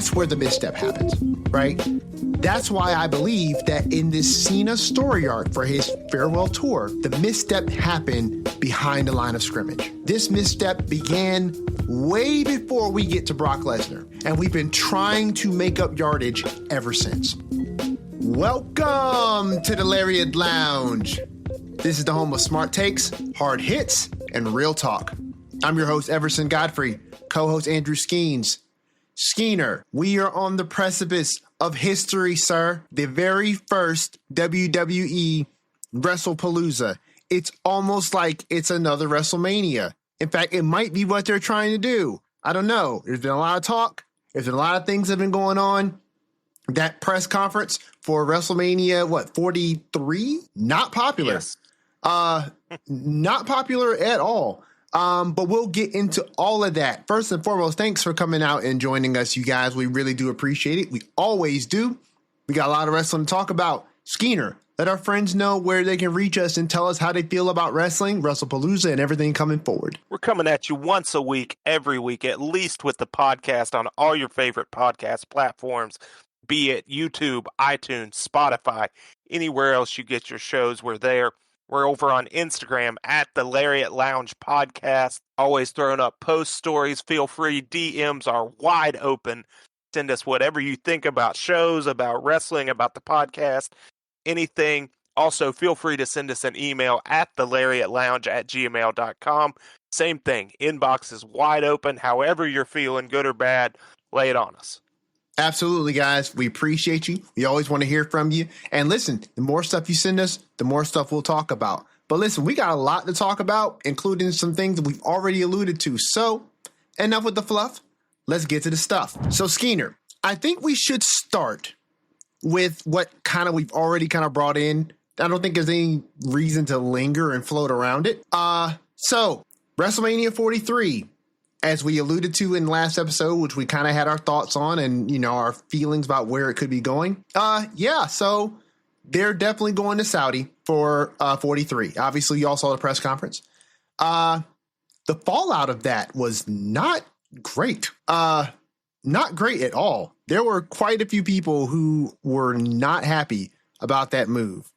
that's where the misstep happens, right? That's why I believe that in this Cena story arc for his farewell tour, the misstep happened behind the line of scrimmage. This misstep began way before we get to Brock Lesnar, and we've been trying to make up yardage ever since. Welcome to the Lariat Lounge. This is the home of smart takes, hard hits, and real talk. I'm your host, Everson Godfrey, co-host Andrew Skeens. Skeener, we are on the precipice of history, sir. The very first WWE WrestlePalooza. It's almost like it's another WrestleMania. In fact, it might be what they're trying to do. I don't know. There's been a lot of talk. There's been a lot of things that have been going on. That press conference for WrestleMania, 43? Not popular. Yes. Not popular at all. But we'll get into all of that. First and foremost, thanks for coming out and joining us, you guys. We really do appreciate it. We always do. We got a lot of wrestling to talk about. Skeener, let our friends know where they can reach us and tell us how they feel about wrestling, WrestlePalooza, and everything coming forward. We're coming at you once a week, every week, at least with the podcast on all your favorite podcast platforms, be it YouTube, iTunes, Spotify, anywhere else you get your shows, we're there. We're over on Instagram at the Lariat Lounge Podcast. Always throwing up post stories. Feel free. DMs are wide open. Send us whatever you think about shows, about wrestling, about the podcast, anything. Also, feel free to send us an email at thelariatlounge@gmail.com. Same thing. Inbox is wide open. However you're feeling, good or bad, lay it on us. Absolutely, guys. We appreciate you. We always want to hear from you. And listen, the more stuff you send us, the more stuff we'll talk about. But listen, we got a lot to talk about, including some things that we've already alluded to. So enough with the fluff. Let's get to the stuff. So Skeener, I think we should start with what we've already brought in. I don't think there's any reason to linger and float around it. So WrestleMania 43. As we alluded to in the last episode, which we kind of had our thoughts on and, our feelings about where it could be going. So they're definitely going to Saudi for 43. Obviously, you all saw the press conference. The fallout of that was not great. Not great at all. There were quite a few people who were not happy about that move.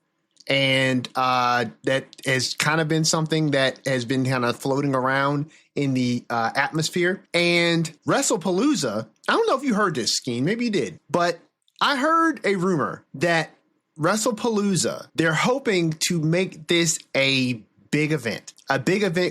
And that has kind of been something that has been kind of floating around in the atmosphere. And WrestlePalooza, I don't know if you heard this, Skeen, maybe you did, but I heard a rumor that WrestlePalooza, they're hoping to make this a big event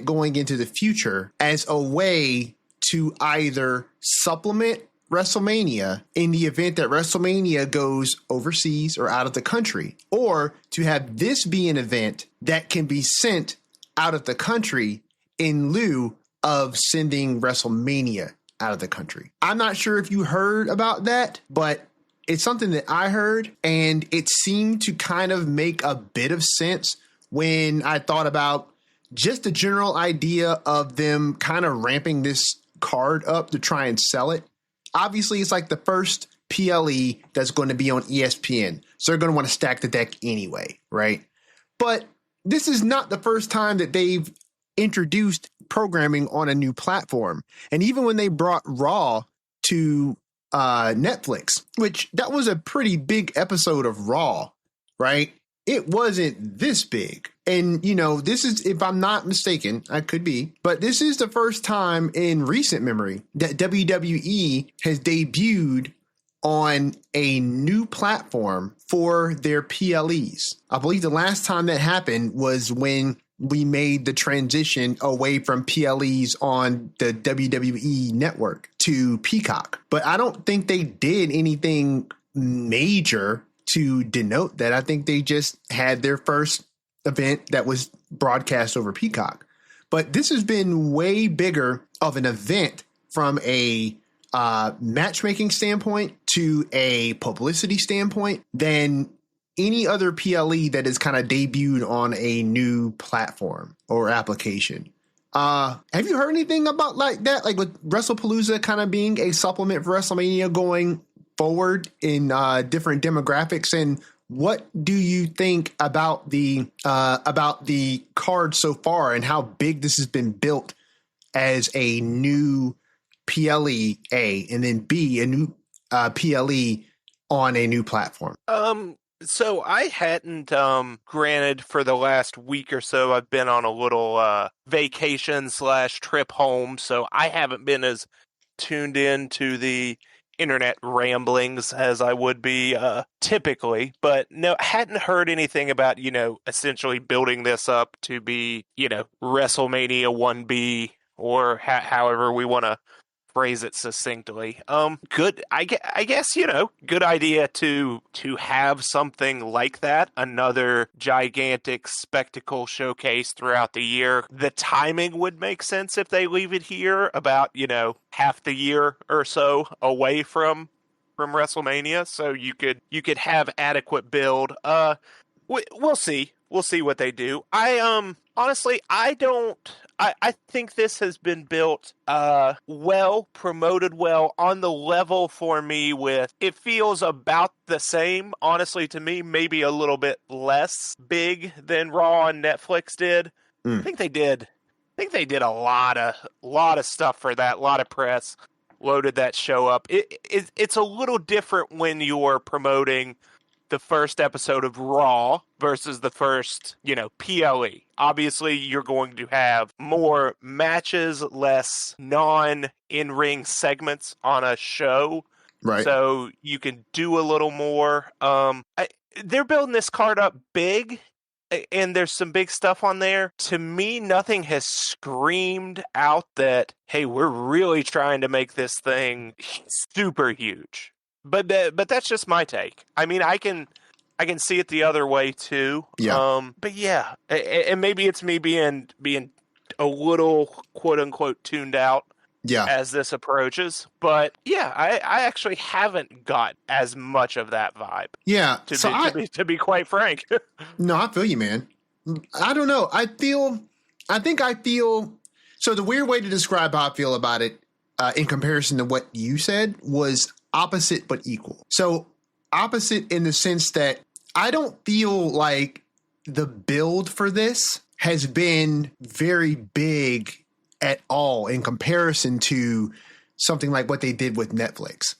going into the future as a way to either supplement WrestleMania in the event that WrestleMania goes overseas or out of the country, or to have this be an event that can be sent out of the country in lieu of sending WrestleMania out of the country. I'm not sure if you heard about that, but it's something that I heard, and it seemed to kind of make a bit of sense when I thought about just the general idea of them kind of ramping this card up to try and sell it. Obviously, it's like the first PLE that's going to be on ESPN. So they're going to want to stack the deck anyway, right? But this is not the first time that they've introduced programming on a new platform. And even when they brought Raw to Netflix, which that was a pretty big episode of Raw, right? It wasn't this big. And, this is, if I'm not mistaken, I could be, but this is the first time in recent memory that WWE has debuted on a new platform for their PLEs. I believe the last time that happened was when we made the transition away from PLEs on the WWE network to Peacock. But I don't think they did anything major to denote that. I think they just had their first event that was broadcast over Peacock. But this has been way bigger of an event from a matchmaking standpoint to a publicity standpoint than any other PLE that is kind of debuted on a new platform or application. Have you heard anything about like that? Like with WrestlePalooza kind of being a supplement for WrestleMania going forward in different demographics, and what do you think about the card so far and how big this has been built as a new PLE, A, and then B, a new PLE on a new platform? So I hadn't, granted, for the last week or so, I've been on a little vacation / trip home, so I haven't been as tuned in to the internet ramblings as I would be typically. But no, hadn't heard anything about, essentially building this up to be, WrestleMania 1B or however we want to phrase it succinctly. Good. I guess good idea to have something like that. Another gigantic spectacle showcase throughout the year. The timing would make sense if they leave it here about half the year or so away from WrestleMania, so you could have adequate build. We'll see. We'll see what they do. Honestly, I think this has been built well, promoted well, on the level for me with, it feels about the same, honestly, to me, maybe a little bit less big than Raw and Netflix did. I think they did a lot of stuff for that, a lot of press, loaded that show up. It's a little different when you're promoting the first episode of Raw versus the first, PLE. Obviously, you're going to have more matches, less non-in-ring segments on a show. Right. So you can do a little more. They're building this card up big, and there's some big stuff on there. To me, nothing has screamed out that, hey, we're really trying to make this thing super huge. But that's just my take. I mean, I can see it the other way too. Yeah. But yeah, and maybe it's me being a little quote unquote tuned out. Yeah. As this approaches, but yeah, I actually haven't got as much of that vibe. Yeah. To be quite frank. No, I feel you, man. I don't know. I feel. So the weird way to describe how I feel about it, in comparison to what you said, was opposite but equal. So opposite in the sense that I don't feel like the build for this has been very big at all in comparison to something like what they did with Netflix,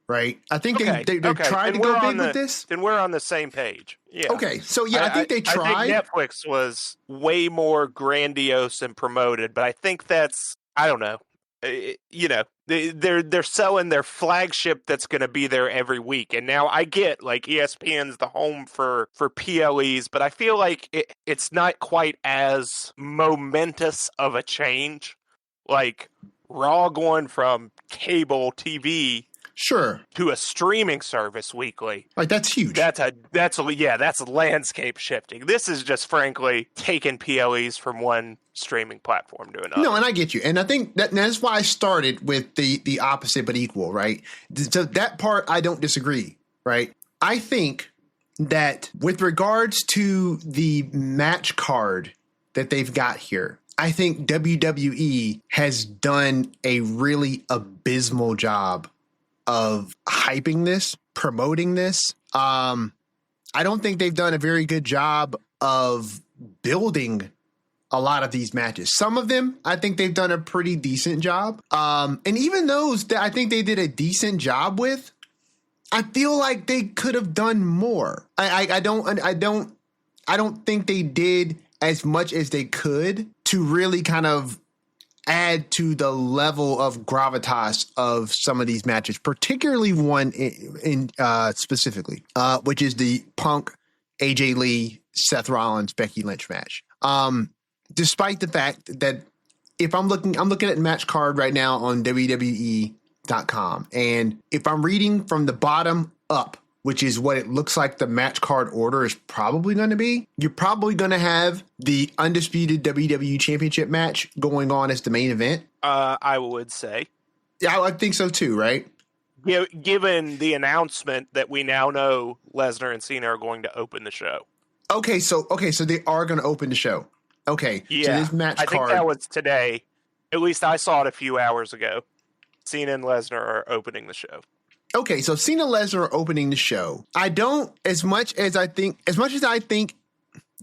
right? I think they tried to go big with this. Then we're on the same page. Yeah. Okay, so yeah, I think they tried. I think Netflix was way more grandiose and promoted, but I think that's, I don't know. They're selling their flagship that's going to be there every week, and now I get like ESPN's the home for PLEs, but I feel like it's not quite as momentous of a change, like Raw going from cable TV to a streaming service weekly. Like that's huge. That's landscape shifting. This is just frankly taking PLEs from one streaming platform to another. No, and I get you. And I think that's why I started with the opposite but equal, right? So that part I don't disagree, right? I think that with regards to the match card that they've got here, I think WWE has done a really abysmal job of hyping this, promoting this. I don't think they've done a very good job of building a lot of these matches. Some of them, I think they've done a pretty decent job. And even those that I think they did a decent job with, I feel like they could have done more. I don't think they did as much as they could to really kind of add to the level of gravitas of some of these matches, particularly one in specifically, which is the Punk, AJ Lee, Seth Rollins, Becky Lynch match. Despite the fact that if I'm looking at the match card right now on WWE.com, and if I'm reading from the bottom up, which is what it looks like the match card order is probably going to be, you're probably going to have the undisputed WWE Championship match going on as the main event. I would say. Yeah, I think so too, right? Yeah, given the announcement that we now know Lesnar and Cena are going to open the show. Okay, so they are going to open the show. Okay, yeah, so this match card. I think that was today. At least I saw it a few hours ago. Cena and Lesnar are opening the show. Okay, so Cena Lesnar are opening the show. I don't, as much as I think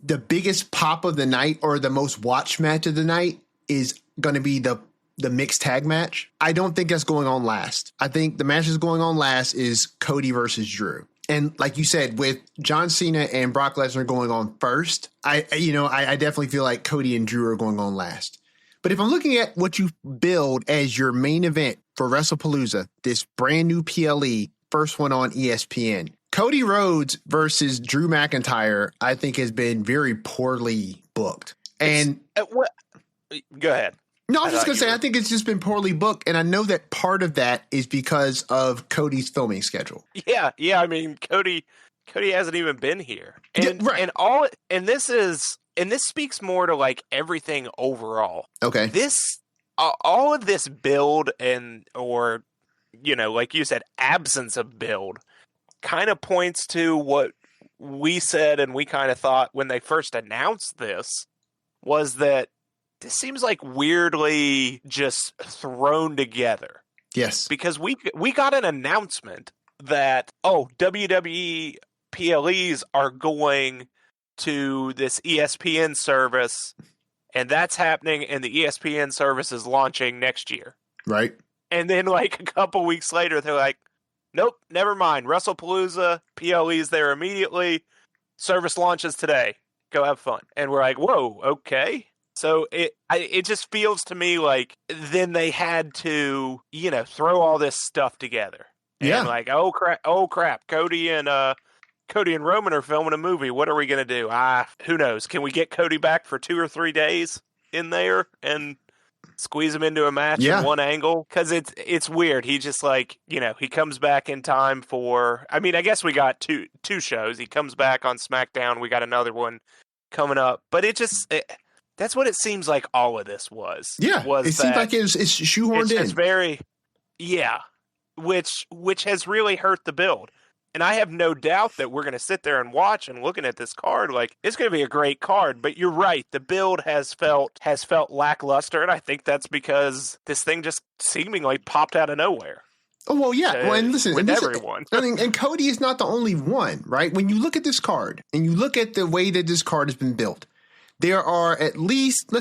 the biggest pop of the night or the most watched match of the night is going to be the the mixed tag match. I don't think that's going on last. I think the match that's going on last is Cody versus Drew. And like you said, with John Cena and Brock Lesnar going on first, I definitely feel like Cody and Drew are going on last. But if I'm looking at what you build as your main event for WrestlePalooza, this brand new PLE, first one on ESPN, Cody Rhodes versus Drew McIntyre, I think has been very poorly booked. And go ahead. No, I was just going to say, I think it's just been poorly booked. And I know that part of that is because of Cody's filming schedule. Yeah. I mean, Cody hasn't even been here. And, yeah, right. And this speaks more to like everything overall. Okay. All of this build or like you said, absence of build kind of points to what we said and we kind of thought when they first announced this was that this seems like weirdly just thrown together. Yes. Because we got an announcement that, WWE PLEs are going to this ESPN service, and that's happening, and the ESPN service is launching next year. Right. And then like a couple weeks later, they're like, nope, never mind. WrestlePalooza, PLEs there immediately. Service launches today. Go have fun. And we're like, whoa, okay. So it just feels to me like then they had to, throw all this stuff together. And like, oh crap, Cody and Roman are filming a movie. What are we going to do? Who knows? Can we get Cody back for 2 or 3 days in there and squeeze him into a match in one angle? Because it's weird. He just like, he comes back in time for, I mean, I guess we got two shows. He comes back on Smackdown. We got another one coming up. But that's what it seems like all of this was. Yeah, it seems like it's shoehorned in. It's very, which has really hurt the build. And I have no doubt that we're going to sit there and watch and looking at this card like it's going to be a great card. But you're right, the build has felt lackluster, and I think that's because this thing just seemingly popped out of nowhere. Oh well, yeah. Well, and listen, everyone. And Cody is not the only one, right? When you look at this card and you look at the way that this card has been built, there are at least,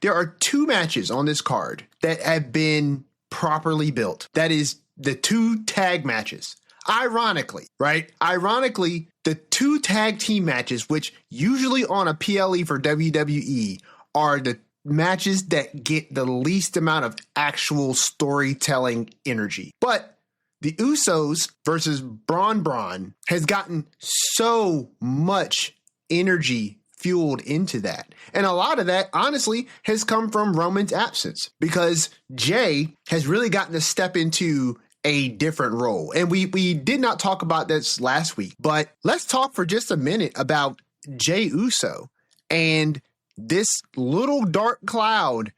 there are 2 matches on this card that have been properly built. That is the 2 tag matches. Ironically, the 2 tag team matches, which usually on a PLE for WWE are the matches that get the least amount of actual storytelling energy. But the Usos versus Braun has gotten so much energy fueled into that. And a lot of that, honestly, has come from Roman's absence because Jay has really gotten to step into a different role. And we did not talk about this last week, but let's talk for just a minute about Jay Uso and this little dark cloud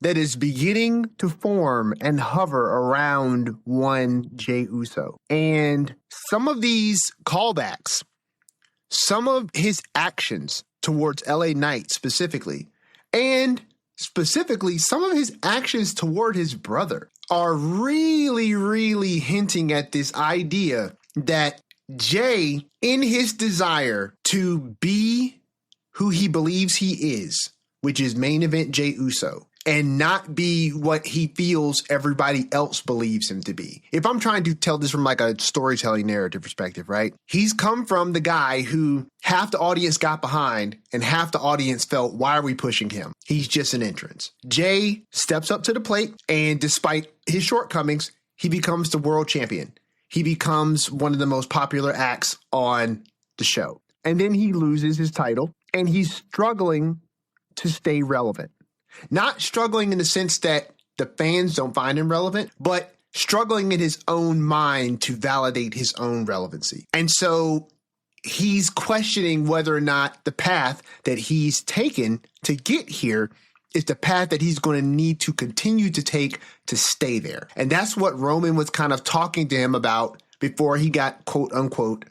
that is beginning to form and hover around one Jay Uso. And some of these callbacks, some of his actions towards LA Knight specifically, and specifically some of his actions toward his brother are really, really hinting at this idea that Jay, in his desire to be who he believes he is, which is main event Jay Uso, and not be what he feels everybody else believes him to be. If I'm trying to tell this from like a storytelling narrative perspective, right? He's come from the guy who half the audience got behind and half the audience felt, why are we pushing him? He's just an entrance. Jay steps up to the plate, and despite his shortcomings, he becomes the world champion. He becomes one of the most popular acts on the show. And then he loses his title, and he's struggling to stay relevant. Not struggling in the sense that the fans don't find him relevant, but struggling in his own mind to validate his own relevancy. And so he's questioning whether or not the path that he's taken to get here is the path that he's going to need to continue to take to stay there. And that's what Roman was kind of talking to him about before he got, quote unquote,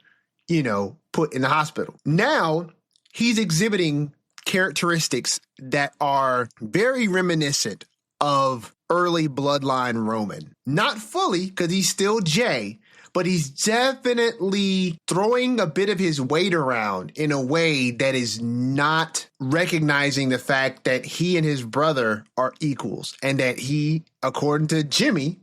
put in the hospital. Now he's exhibiting characteristics that are very reminiscent of early bloodline Roman. Not fully, because he's still Jay, but he's definitely throwing a bit of his weight around in a way that is not recognizing the fact that he and his brother are equals and that he, according to Jimmy,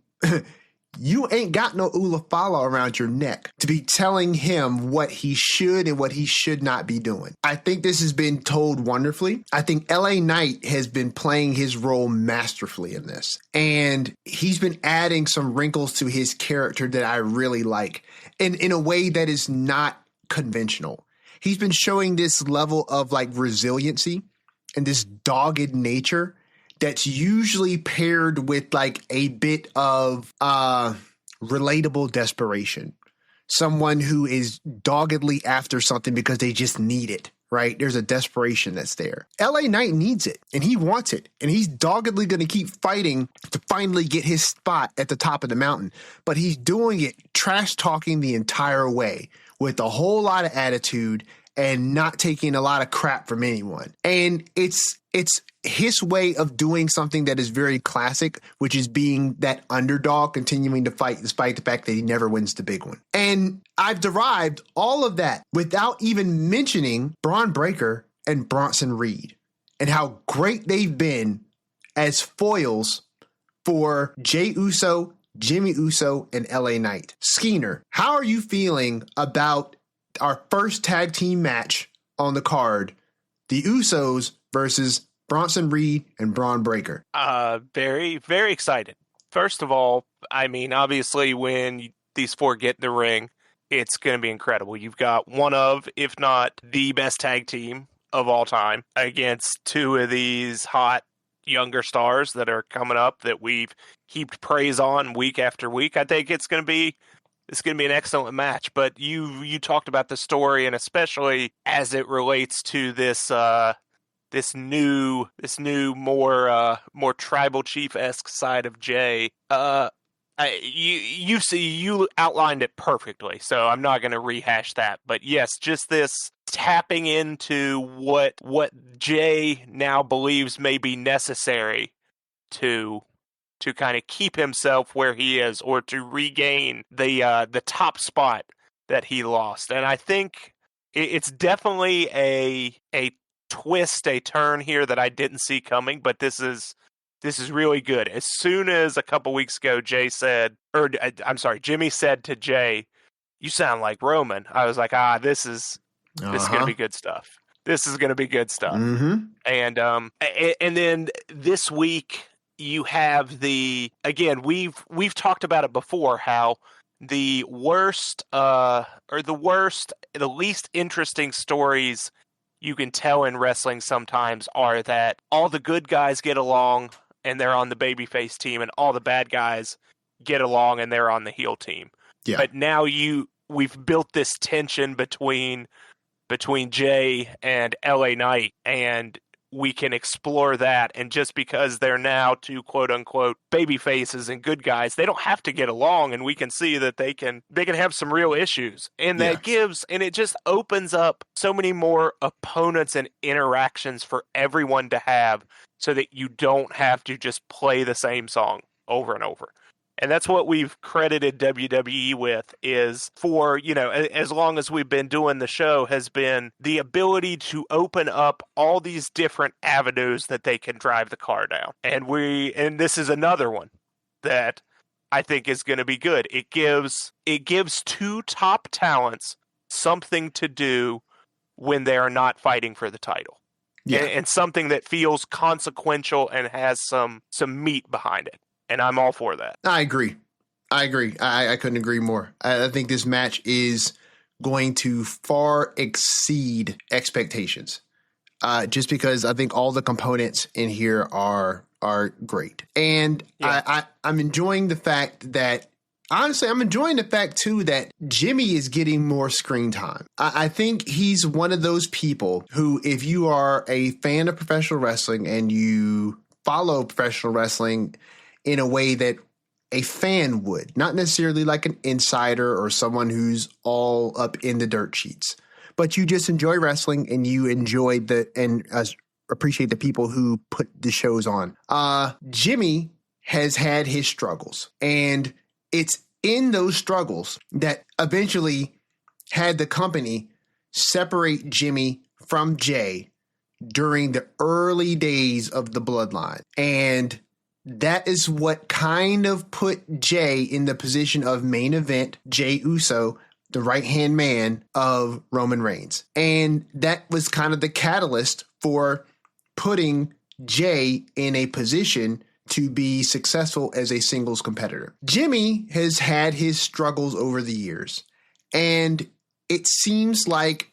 you ain't got no Ulafala around your neck to be telling him what he should and what he should not be doing. I think this has been told wonderfully. I think LA Knight has been playing his role masterfully in this. And he's been adding some wrinkles to his character that I really like. And in a way that is not conventional. He's been showing this level of like resiliency and this dogged nature that's usually paired with like a bit of relatable desperation. Someone who is doggedly after something because they just need it, right? There's a desperation that's there. LA Knight needs it and he wants it. And he's doggedly going to keep fighting to finally get his spot at the top of the mountain. But he's doing it trash talking the entire way with a whole lot of attitude and not taking a lot of crap from anyone. And it's his way of doing something that is very classic, which is being that underdog, continuing to fight despite the fact that he never wins the big one. And I've derived all of that without even mentioning Braun Breaker and Bronson Reed and how great they've been as foils for Jey Uso, Jimmy Uso, and LA Knight. Skeener, how are you feeling about our first tag team match on the card, the Usos versus Bronson Reed and Braun Breaker? Very, very excited. First of all, I mean, obviously when these four get in the ring, it's going to be incredible. You've got one of, if not the best tag team of all time against two of these hot younger stars that are coming up that we've heaped praise on week after week. I think it's going to be an excellent match. But you talked about the story, and especially as it relates to this new more tribal chief-esque side of Jay. You outlined it perfectly, so I'm not going to rehash that. But yes, just this tapping into what Jay now believes may be necessary to kind of keep himself where he is, or to regain the top spot that he lost. And I think it's definitely a twist, a turn here that I didn't see coming, but this is really good. As soon as a couple weeks ago Jimmy said to Jay, "You sound like Roman," I was like, this is going to be good stuff. This is going to be good stuff. Mm-hmm. And then this week you have we've talked about it before, how the least interesting stories you can tell in wrestling sometimes are that all the good guys get along and they're on the babyface team, and all the bad guys get along and they're on the heel team. Yeah. But now we've built this tension between Jay and LA Knight, and we can explore that. And just because they're now two quote unquote baby faces and good guys, they don't have to get along, and we can see that they can have some real issues. And that it just opens up so many more opponents and interactions for everyone to have, so that you don't have to just play the same song over and over. And that's what we've credited WWE with, is for, as long as we've been doing the show, has been the ability to open up all these different avenues that they can drive the car down. And this is another one that I think is going to be good. It gives two top talents something to do when they are not fighting for the title. Yeah. And something that feels consequential and has some meat behind it. And I'm all for that. I agree. I couldn't agree more. I think this match is going to far exceed expectations. Just because I think all the components in here are great. And yeah. I'm enjoying the fact that, honestly, I'm enjoying the fact, too, that Jimmy is getting more screen time. I think he's one of those people who, if you are a fan of professional wrestling and you follow professional wrestling in a way that a fan would, not necessarily like an insider or someone who's all up in the dirt sheets, but you just enjoy wrestling and you enjoy appreciate the people who put the shows on. Jimmy has had his struggles, and it's in those struggles that eventually had the company separate Jimmy from Jay during the early days of the bloodline. And that is what kind of put Jay in the position of main event, Jey Uso, the right-hand man of Roman Reigns. And that was kind of the catalyst for putting Jay in a position to be successful as a singles competitor. Jimmy has had his struggles over the years, and it seems like,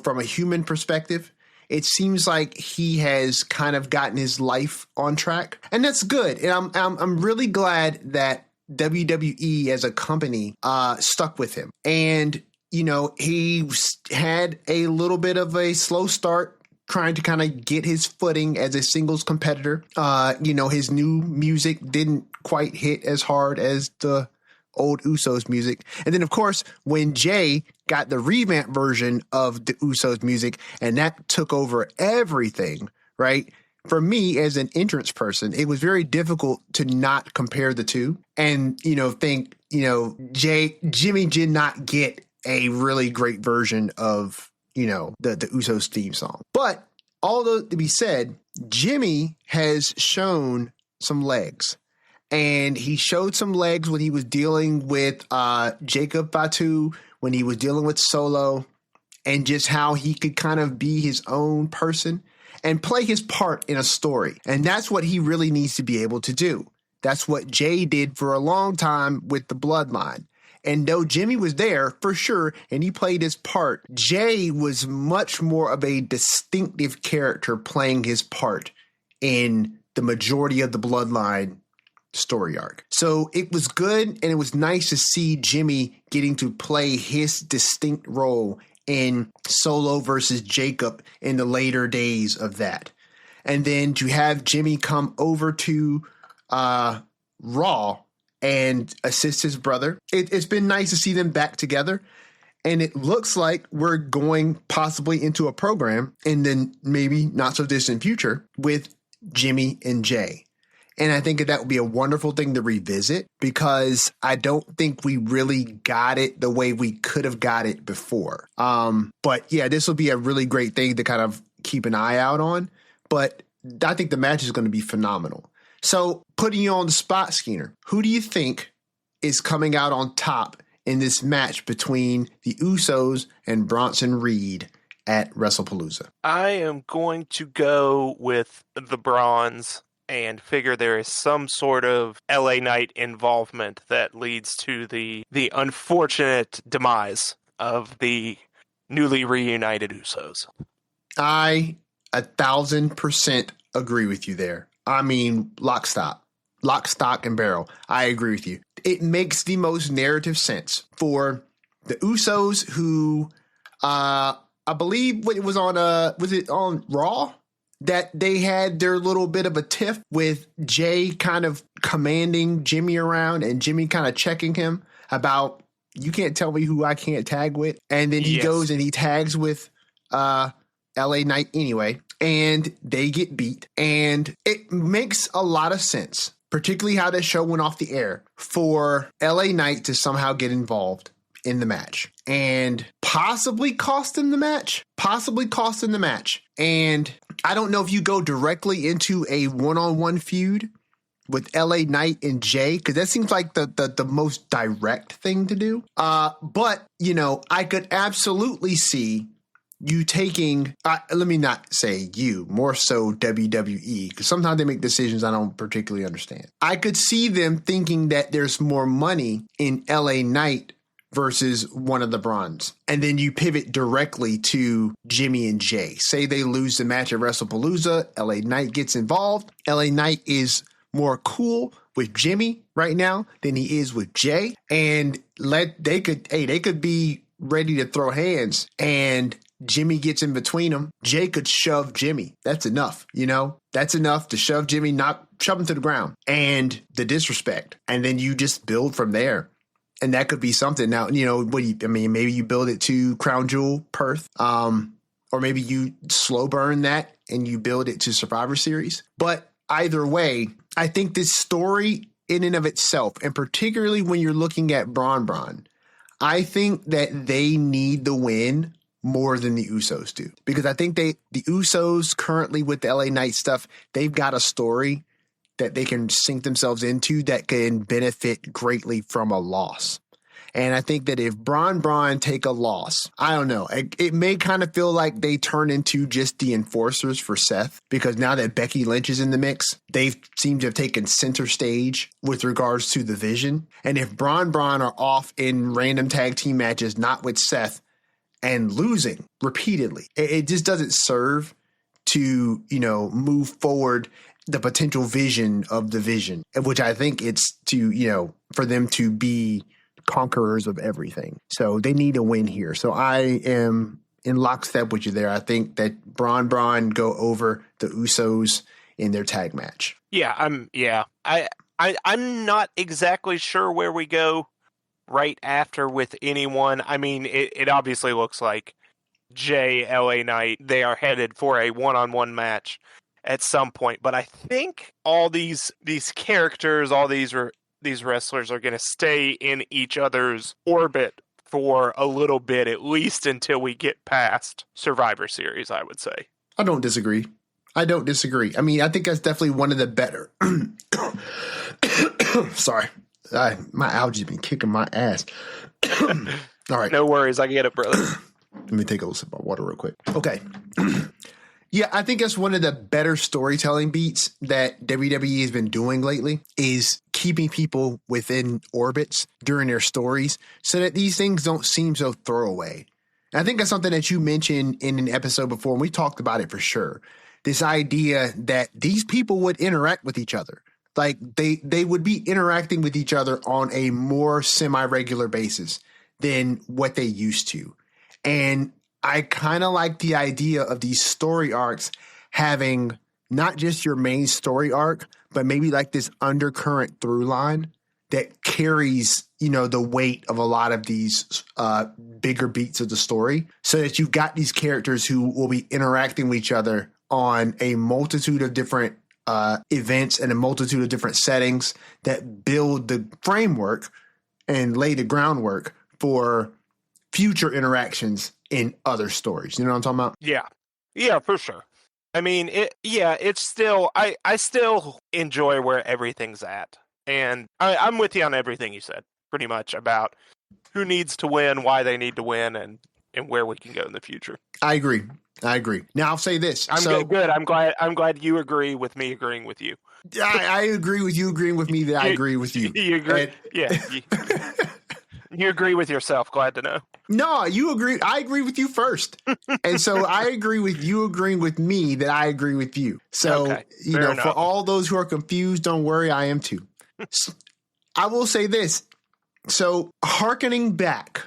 from a human perspective, it seems like he has kind of gotten his life on track, and that's good. And I'm really glad that WWE as a company stuck with him. And he had a little bit of a slow start, trying to kind of get his footing as a singles competitor. His new music didn't quite hit as hard as the old Usos music. And then, of course, when Jay got the revamp version of the Usos music, and that took over everything, right? For me, as an entrance person, it was very difficult to not compare the two and, think, Jimmy did not get a really great version of the Usos theme song. But although to be said, Jimmy has shown some legs, and he showed some legs when he was dealing with Jacob Fatu, when he was dealing with Solo, and just how he could kind of be his own person and play his part in a story. And that's what he really needs to be able to do. That's what Jay did for a long time with the Bloodline. And though Jimmy was there for sure, and he played his part, Jay was much more of a distinctive character playing his part in the majority of the Bloodline story arc. So it was good, and it was nice to see Jimmy getting to play his distinct role in Solo versus Jacob in the later days of that. And then to have Jimmy come over to Raw and assist his brother. It's been nice to see them back together. And it looks like we're going possibly into a program in the maybe not so distant future with Jimmy and Jay. And I think that would be a wonderful thing to revisit, because I don't think we really got it the way we could have got it before. But yeah, this will be a really great thing to kind of keep an eye out on. But I think the match is going to be phenomenal. So putting you on the spot, Skeener, who do you think is coming out on top in this match between the Usos and Bronson Reed at WrestlePalooza? I am going to go with the Bronze and figure there is some sort of LA Knight involvement that leads to the unfortunate demise of the newly reunited Usos. I 1,000% agree with you there. I mean, lock, stock, and barrel. I agree with you. It makes the most narrative sense for the Usos, who I believe it was on Raw that they had their little bit of a tiff with Jay kind of commanding Jimmy around and Jimmy kind of checking him about, you can't tell me who I can't tag with. And then he goes and he tags with LA Knight anyway, and they get beat. And it makes a lot of sense, particularly how that show went off the air, for LA Knight to somehow get involved in the match and possibly cost him the match. And I don't know if you go directly into a one-on-one feud with LA Knight and Jay, because that seems like the most direct thing to do. But, I could absolutely see you taking, let me not say you, more so WWE, because sometimes they make decisions I don't particularly understand. I could see them thinking that there's more money in LA Knight versus one of the Bronze. And then you pivot directly to Jimmy and Jay. Say they lose the match at WrestlePalooza, LA Knight gets involved. LA Knight is more cool with Jimmy right now than he is with Jay. And they could be ready to throw hands, and Jimmy gets in between them. Jay could shove Jimmy. That's enough, That's enough to shove Jimmy, not shove him to the ground. And the disrespect. And then you just build from there. And that could be something. Now, maybe you build it to Crown Jewel Perth. Or maybe you slow burn that and you build it to Survivor Series. But either way, I think this story in and of itself, and particularly when you're looking at Braun, I think that they need the win more than the Usos do. Because I think the Usos currently with the LA Knight stuff, they've got a story that they can sink themselves into that can benefit greatly from a loss. And I think that if Braun take a loss, I don't know, it may kind of feel like they turn into just the enforcers for Seth, because now that Becky Lynch is in the mix, they seem to have taken center stage with regards to the vision. And if Braun are off in random tag team matches, not with Seth, and losing repeatedly, it just doesn't serve to, move forward the potential vision of the vision, which I think it's to, for them to be conquerors of everything. So they need a win here. So I am in lockstep with you there. I think that Braun go over the Usos in their tag match. Yeah, I'm not exactly sure where we go right after with anyone. I mean, it obviously looks like LA Knight, they are headed for a one-on-one match at some point, but I think all these characters, all these wrestlers are going to stay in each other's orbit for a little bit, at least until we get past Survivor Series, I would say. I don't disagree. I mean, I think that's definitely one of the better. Sorry. My allergies been kicking my ass. All right. No worries. I get it, brother. Let me take a little sip of water real quick. Okay. Yeah, I think that's one of the better storytelling beats that WWE has been doing lately, is keeping people within orbits during their stories so that these things don't seem so throwaway. And I think that's something that you mentioned in an episode before, and we talked about it for sure. This idea that these people would interact with each other. Like they would be interacting with each other on a more semi-regular basis than what they used to. And I kind of like the idea of these story arcs having not just your main story arc, but maybe like this undercurrent through line that carries, the weight of a lot of these bigger beats of the story, so that you've got these characters who will be interacting with each other on a multitude of different events and a multitude of different settings that build the framework and lay the groundwork for future interactions in other stories. You know what I'm talking about? Yeah, for sure. I mean, it's still, I still enjoy where everything's at. And I'm with you on everything you said, pretty much, about who needs to win, why they need to win, and where we can go in the future. I agree. Now I'll say this. Good. I'm glad you agree with me agreeing with you. I agree with you agreeing with me that I agree with you. You agree? You agree with yourself. Glad to know. No, you agree. I agree with you first. And so I agree with you agreeing with me that I agree with you. So, okay, enough. For all those who are confused, don't worry, I am too. I will say this. So hearkening back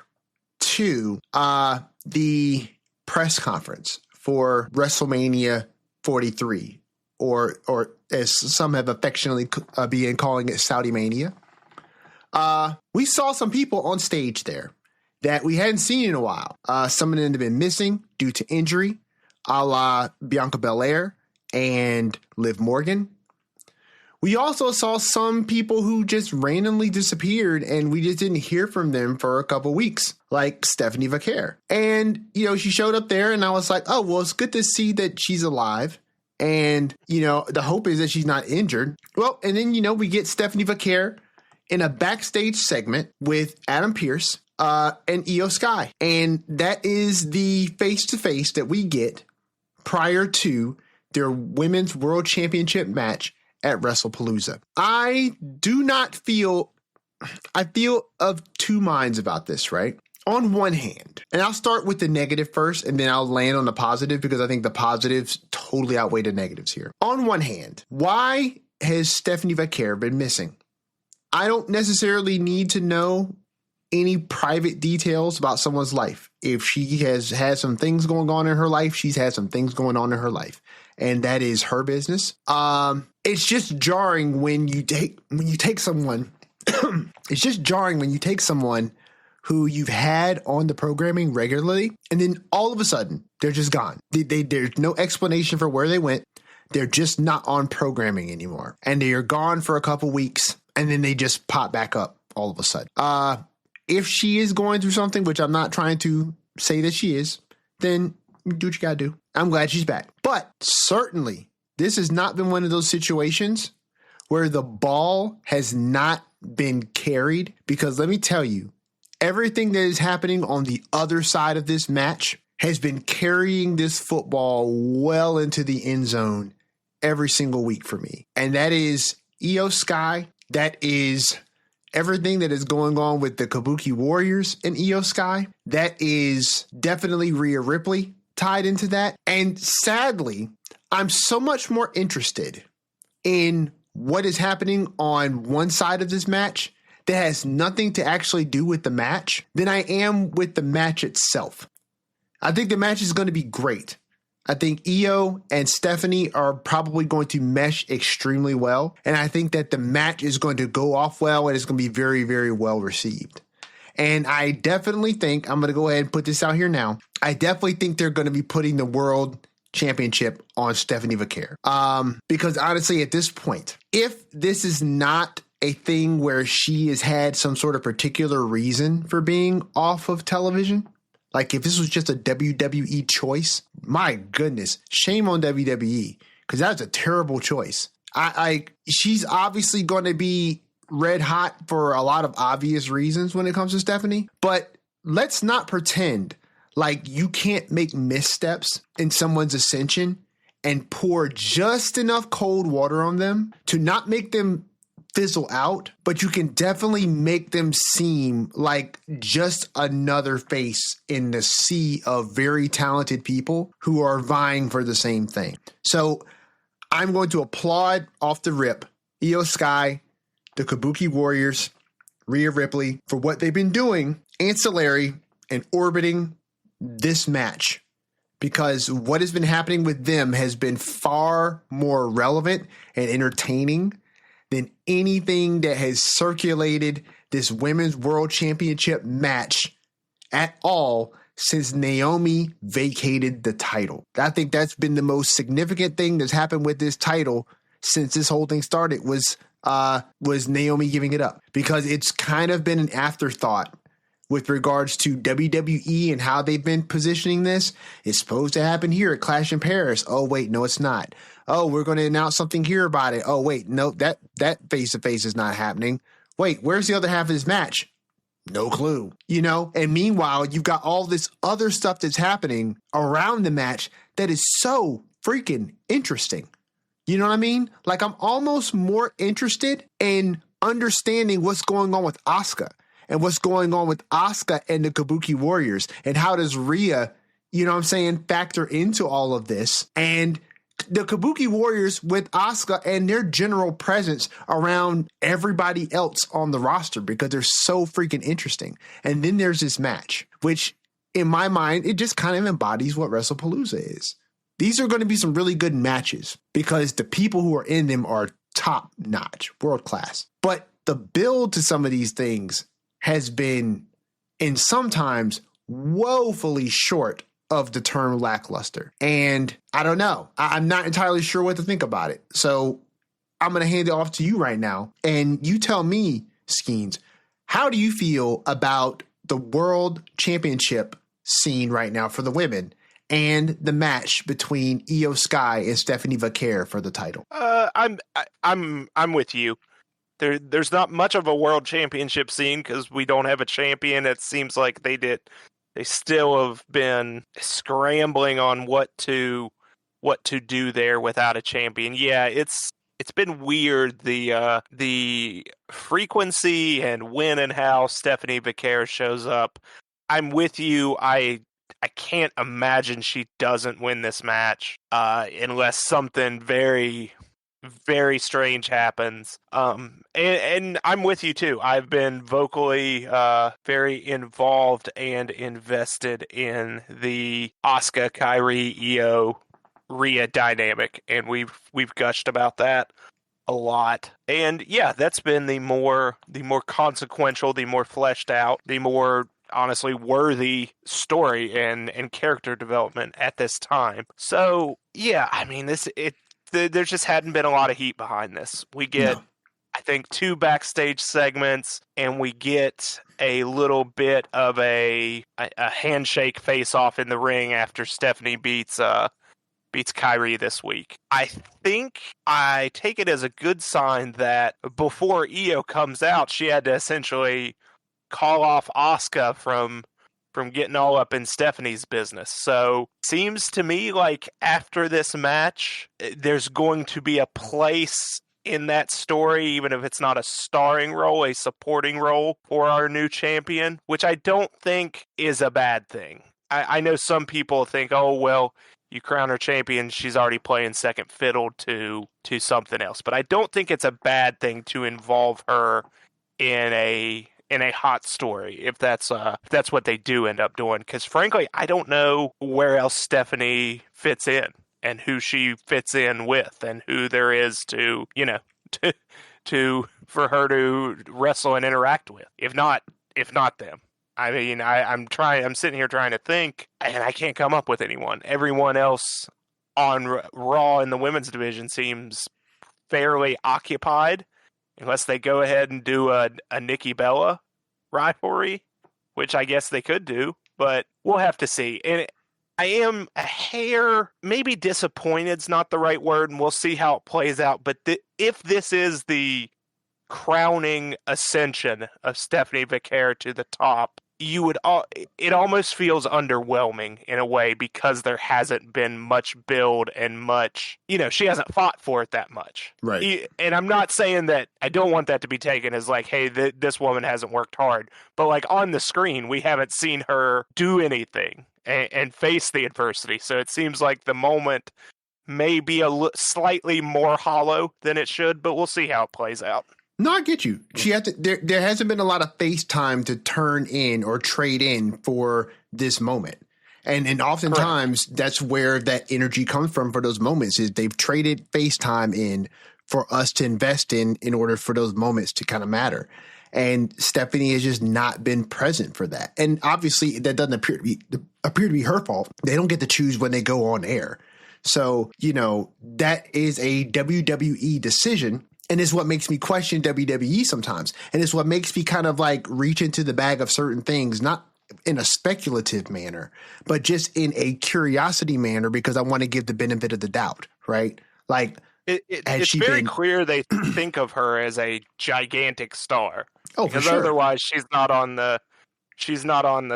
to the press conference for WrestleMania 43, or as some have affectionately been calling it, Saudi Mania. We saw some people on stage there that we hadn't seen in a while. Some of them have been missing due to injury, a la Bianca Belair and Liv Morgan. We also saw some people who just randomly disappeared and we just didn't hear from them for a couple weeks, like Stephanie Vaquer. And, she showed up there and I was like, oh, well, it's good to see that she's alive. And, the hope is that she's not injured. Well, and then, we get Stephanie Vaquer in a backstage segment with Adam Pearce and Io Sky. And that is the face-to-face that we get prior to their Women's World Championship match at WrestlePalooza. I feel of two minds about this, right? On one hand, and I'll start with the negative first, and then I'll land on the positive because I think the positives totally outweigh the negatives here. On one hand, why has Stephanie Vaquer been missing? I don't necessarily need to know any private details about someone's life. If she has had some things going on in her life, she's had some things going on in her life, and that is her business. It's just jarring when you take someone. It's just jarring when you take someone who you've had on the programming regularly, and then all of a sudden they're just gone. There's no explanation for where they went. They're just not on programming anymore, and they are gone for a couple weeks. and then they just pop back up all of a sudden. If she is going through something, which I'm not trying to say that she is, then do what you gotta do. I'm glad she's back. But certainly, this has not been one of those situations where the ball has not been carried, because let me tell you, everything that is happening on the other side of this match has been carrying this football well into the end zone every single week for me. And that is Io Sky. That is everything that is going on with the Kabuki Warriors and Io Sky. That is definitely Rhea Ripley tied into that. And sadly, I'm so much more interested in what is happening on one side of this match that has nothing to actually do with the match than I am with the match itself. I think the match is going to be great. I think Io and Stephanie are probably going to mesh extremely well. And I think that the match is going to go off well and it's going to be very, very well received. And I definitely think, I'm going to go ahead and put this out here now, I definitely think they're going to be putting the World Championship on Stephanie Vaquer. Because honestly, at this point, if this is not a thing where she has had some sort of particular reason for being off of television, like if this was just a WWE choice, my goodness, shame on WWE, because that's a terrible choice. She's obviously going to be red hot for a lot of obvious reasons when it comes to Stephanie, but let's not pretend like you can't make missteps in someone's ascension and pour just enough cold water on them to not make them fizzle out, but you can definitely make them seem like just another face in the sea of very talented people who are vying for the same thing. So I'm going to applaud off the rip Io Sky, the Kabuki Warriors, Rhea Ripley for what they've been doing ancillary and orbiting this match, because what has been happening with them has been far more relevant and entertaining than anything that has circulated this Women's World Championship match at all since Naomi vacated the title. I think that's been the most significant thing that's happened with this title since this whole thing started was Naomi giving it up, because it's kind of been an afterthought with regards to WWE and how they've been positioning this. It's supposed to happen here at Clash in Paris. Oh, wait, no, it's not. Oh, we're going to announce something here about it. Oh, wait, no, that face-to-face is not happening. Wait, where's the other half of this match? No clue, And meanwhile, you've got all this other stuff that's happening around the match that is so freaking interesting. You know what I mean? Like, I'm almost more interested in understanding what's going on with Asuka and what's going on with Asuka and the Kabuki Warriors, and how does Rhea, factor into all of this. And the Kabuki Warriors with Asuka and their general presence around everybody else on the roster, because they're so freaking interesting. And then there's this match, which in my mind, it just kind of embodies what WrestlePalooza is. These are going to be some really good matches because the people who are in them are top notch, world class. But the build to some of these things has been, and sometimes woefully short of the term lackluster. And I don't know. I'm not entirely sure what to think about it. So I'm going to hand it off to you right now. And you tell me, Skeens, how do you feel about the World Championship scene right now for the women and the match between Io Sky and Stephanie Vaquer for the title? I'm with you. There's not much of a World Championship scene because we don't have a champion. It seems like they still have been scrambling on what to do there without a champion. Yeah, it's been weird, the frequency and when and how Stephanie Vaquer shows up. I'm with you. I can't imagine she doesn't win this match unless something very, very strange happens. And I'm with you too. I've been vocally very involved and invested in the Asuka, Kairi, Io, Rhea dynamic, and we've gushed about that a lot. And yeah, that's been the more consequential, the more fleshed out, the more honestly worthy story and character development at this time. So yeah, I mean, there just hadn't been a lot of heat behind this. We get I think 2 backstage segments, and we get a little bit of a handshake face-off in the ring after Stephanie beats Kyrie this week. I think I take it as a good sign that before Io comes out, she had to essentially call off Asuka from getting all up in Stephanie's business. So seems to me like after this match, there's going to be a place in that story, even if it's not a starring role, a supporting role for our new champion, which I don't think is a bad thing. I know some people think, oh, well, you crown her champion, she's already playing second fiddle to something else. But I don't think it's a bad thing to involve her in a hot story, if that's what they do end up doing. Because frankly, I don't know where else Stephanie fits in, and who she fits in with, and who there is to for her to wrestle and interact with. If not them. I mean, I'm sitting here trying to think, and I can't come up with anyone. Everyone else on Raw in the women's division seems fairly occupied, unless they go ahead and do a Nikki Bella rivalry, which I guess they could do, but we'll have to see. And I am a hair, maybe disappointed's not the right word, and we'll see how it plays out. But if this is the crowning ascension of Stephanie Vicaire to the top, it almost feels underwhelming in a way, because there hasn't been much build and much, she hasn't fought for it that much. Right. And I'm not saying that, I don't want that to be taken as like, hey, this woman hasn't worked hard. But like on the screen, we haven't seen her do anything and face the adversity. So it seems like the moment may be slightly more hollow than it should, but we'll see how it plays out. No, I get you. There hasn't been a lot of face time to turn in or trade in for this moment. And oftentimes that's where that energy comes from for those moments, is they've traded face time in for us to invest in order for those moments to kind of matter. And Stephanie has just not been present for that. And obviously that doesn't appear to be her fault. They don't get to choose when they go on air. So, that is a WWE decision. And it's what makes me question WWE sometimes. And it's what makes me kind of like reach into the bag of certain things, not in a speculative manner, but just in a curiosity manner, because I want to give the benefit of the doubt, right? Like, it's very clear they think of her as a gigantic star. Oh, because for sure. Otherwise she's not on the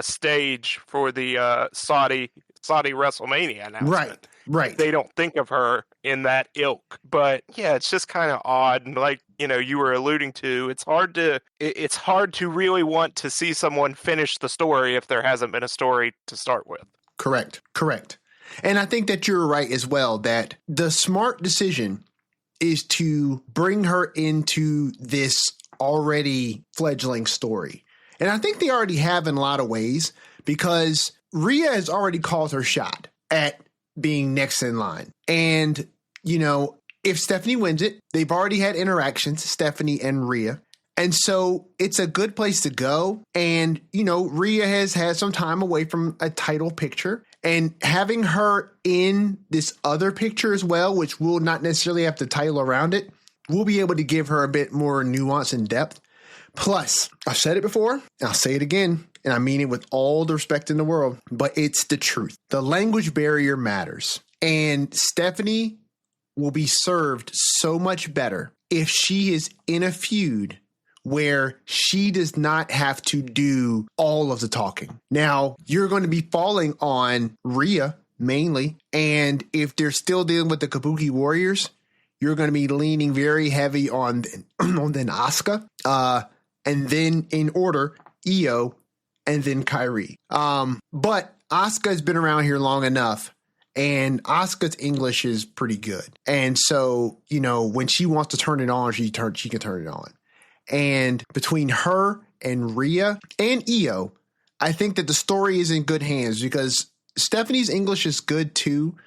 stage for the Saudi WrestleMania announcement. Right. They don't think of her in that ilk. But yeah, it's just kind of odd. And like, you were alluding to, it's hard to really want to see someone finish the story if there hasn't been a story to start with. Correct. And I think that you're right as well, that the smart decision is to bring her into this already fledgling story. And I think they already have in a lot of ways, because Rhea has already called her shot at being next in line. And, if Stephanie wins it, they've already had interactions, Stephanie and Rhea. And so it's a good place to go. And, Rhea has had some time away from a title picture, and having her in this other picture as well, which will not necessarily have the title around it, we'll be able to give her a bit more nuance and depth. Plus, I've said it before, and I'll say it again, and I mean it with all the respect in the world, but it's the truth. The language barrier matters. And Stephanie will be served so much better if she is in a feud where she does not have to do all of the talking. Now, you're going to be falling on Rhea mainly, and if they're still dealing with the Kabuki Warriors, you're going to be leaning very heavy on then Asuka, and then in order, Io, and then Kyrie. But Asuka has been around here long enough, and Asuka's English is pretty good. And so, when she wants to turn it on, she can turn it on. And between her and Rhea and Io, I think that the story is in good hands, because Stephanie's English is good too.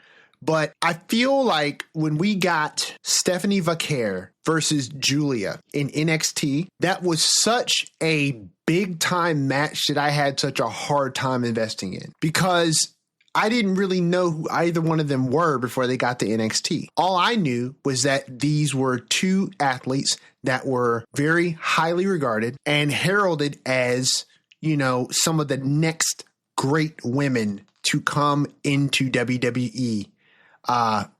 But I feel like when we got Stephanie Vicaire versus Julia in NXT, that was such a big time match that I had such a hard time investing in, because I didn't really know who either one of them were before they got to NXT. All I knew was that these were two athletes that were very highly regarded and heralded as, you know, some of the next great women to come into WWE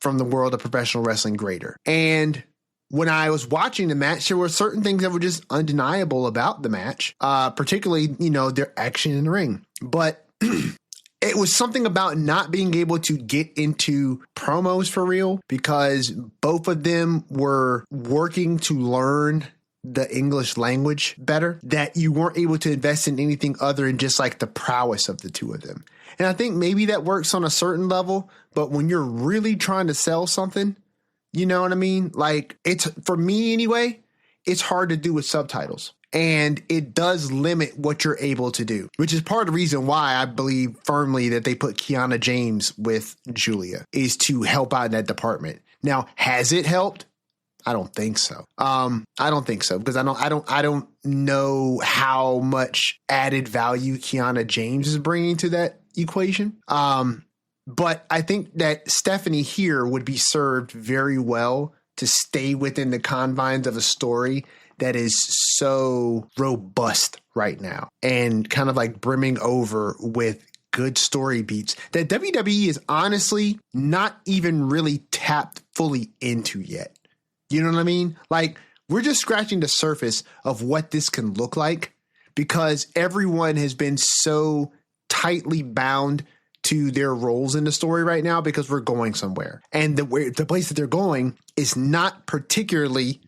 from the world of professional wrestling greater. And when I was watching the match, there were certain things that were just undeniable about the match, particularly, you know, their action in the ring. But it was something about not being able to get into promos for real, because both of them were working to learn the English language better, that you weren't able to invest in anything other than just like the prowess of the two of them. And I think maybe that works on a certain level, but when you're really trying to sell something, you know what I mean? Like, it's, for me anyway, it's hard to do with subtitles. And it does limit what you're able to do, which is part of the reason why I believe firmly that they put Kiana James with Julia, is to help out in that department. Now, has it helped? I don't think so. I don't think so, because I don't know how much added value Kiana James is bringing to that equation. But I think that Stephanie here would be served very well to stay within the confines of a story that is so robust right now and kind of like brimming over with good story beats that WWE is honestly not even really tapped fully into yet. You know what I mean? Like, we're just scratching the surface of what this can look like, because everyone has been so tightly bound to their roles in the story right now, because we're going somewhere. And the place that they're going is not particularly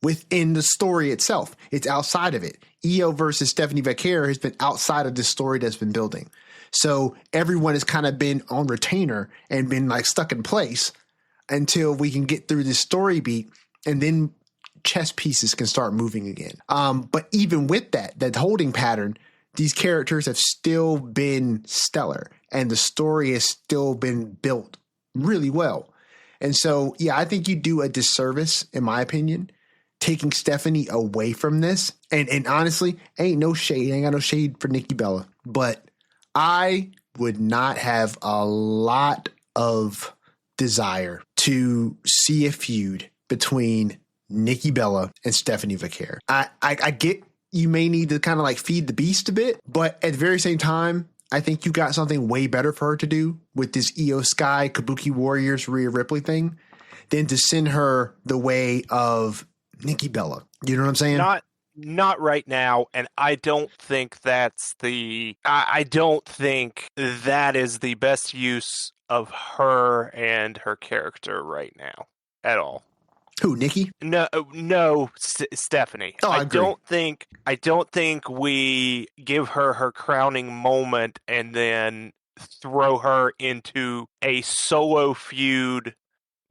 within the story itself. It's outside of it. Io versus Stephanie Vaquer has been outside of the story that's been building. So everyone has kind of been on retainer and been like stuck in place until we can get through this story beat, and then chess pieces can start moving again. But even with that holding pattern, these characters have still been stellar, and the story has still been built really well. And so, yeah, I think you do a disservice, in my opinion, taking Stephanie away from this. And honestly, ain't got no shade for Nikki Bella, but I would not have a lot of desire to see a feud between Nikki Bella and Stephanie Vaquer. I get you may need to kind of like feed the beast a bit, but at the very same time, I think you got something way better for her to do with this Io Sky, Kabuki Warriors, Rhea Ripley thing than to send her the way of Nikki Bella. You know what I'm saying? Not right now, and I don't think that's I don't think that is the best use of her and her character right now at all. Who, Nikki? No, Stephanie. Oh, I agree. I don't think we give her her crowning moment and then throw her into a solo feud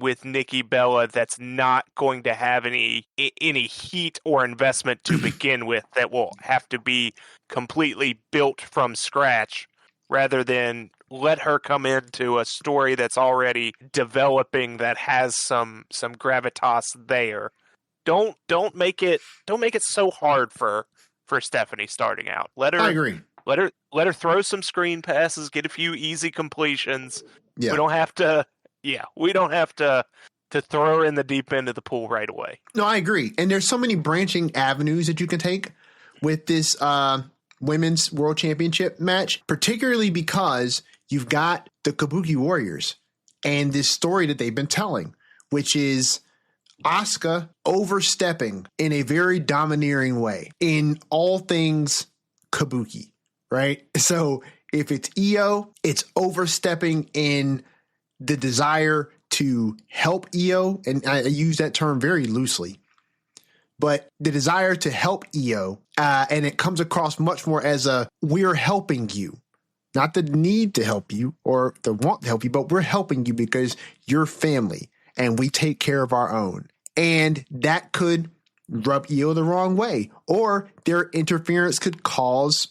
with Nikki Bella that's not going to have any heat or investment to begin with, that will have to be completely built from scratch, rather than let her come into a story that's already developing, that has some gravitas there. Don't make it so hard for Stephanie starting out. I agree. Let her throw some screen passes, get a few easy completions. Yeah. We don't have to throw her in the deep end of the pool right away. No, I agree. And there's so many branching avenues that you can take with this women's world championship match, particularly because you've got the Kabuki Warriors and this story that they've been telling, which is Asuka overstepping in a very domineering way in all things Kabuki, right? So if it's Io, it's overstepping in the desire to help Io, and I use that term very loosely, but the desire to help Io, and it comes across much more as we're helping you. Not the need to help you or the want to help you, but we're helping you because you're family and we take care of our own. And that could rub Io the wrong way, or their interference could cause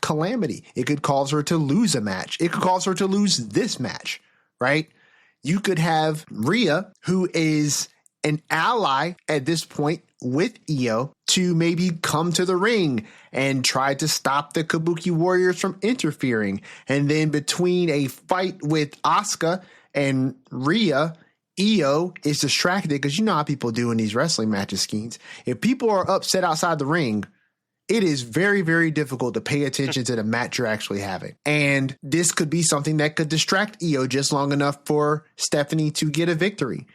calamity. It could cause her to lose a match. It could cause her to lose this match, right? You could have Rhea, who is an ally at this point with Io to maybe come to the ring and try to stop the Kabuki Warriors from interfering. And then between a fight with Asuka and Rhea, Io is distracted because you know how people do in these wrestling matches, Skeens. If people are upset outside the ring, it is very, very difficult to pay attention to the match you're actually having. And this could be something that could distract Io just long enough for Stephanie to get a victory.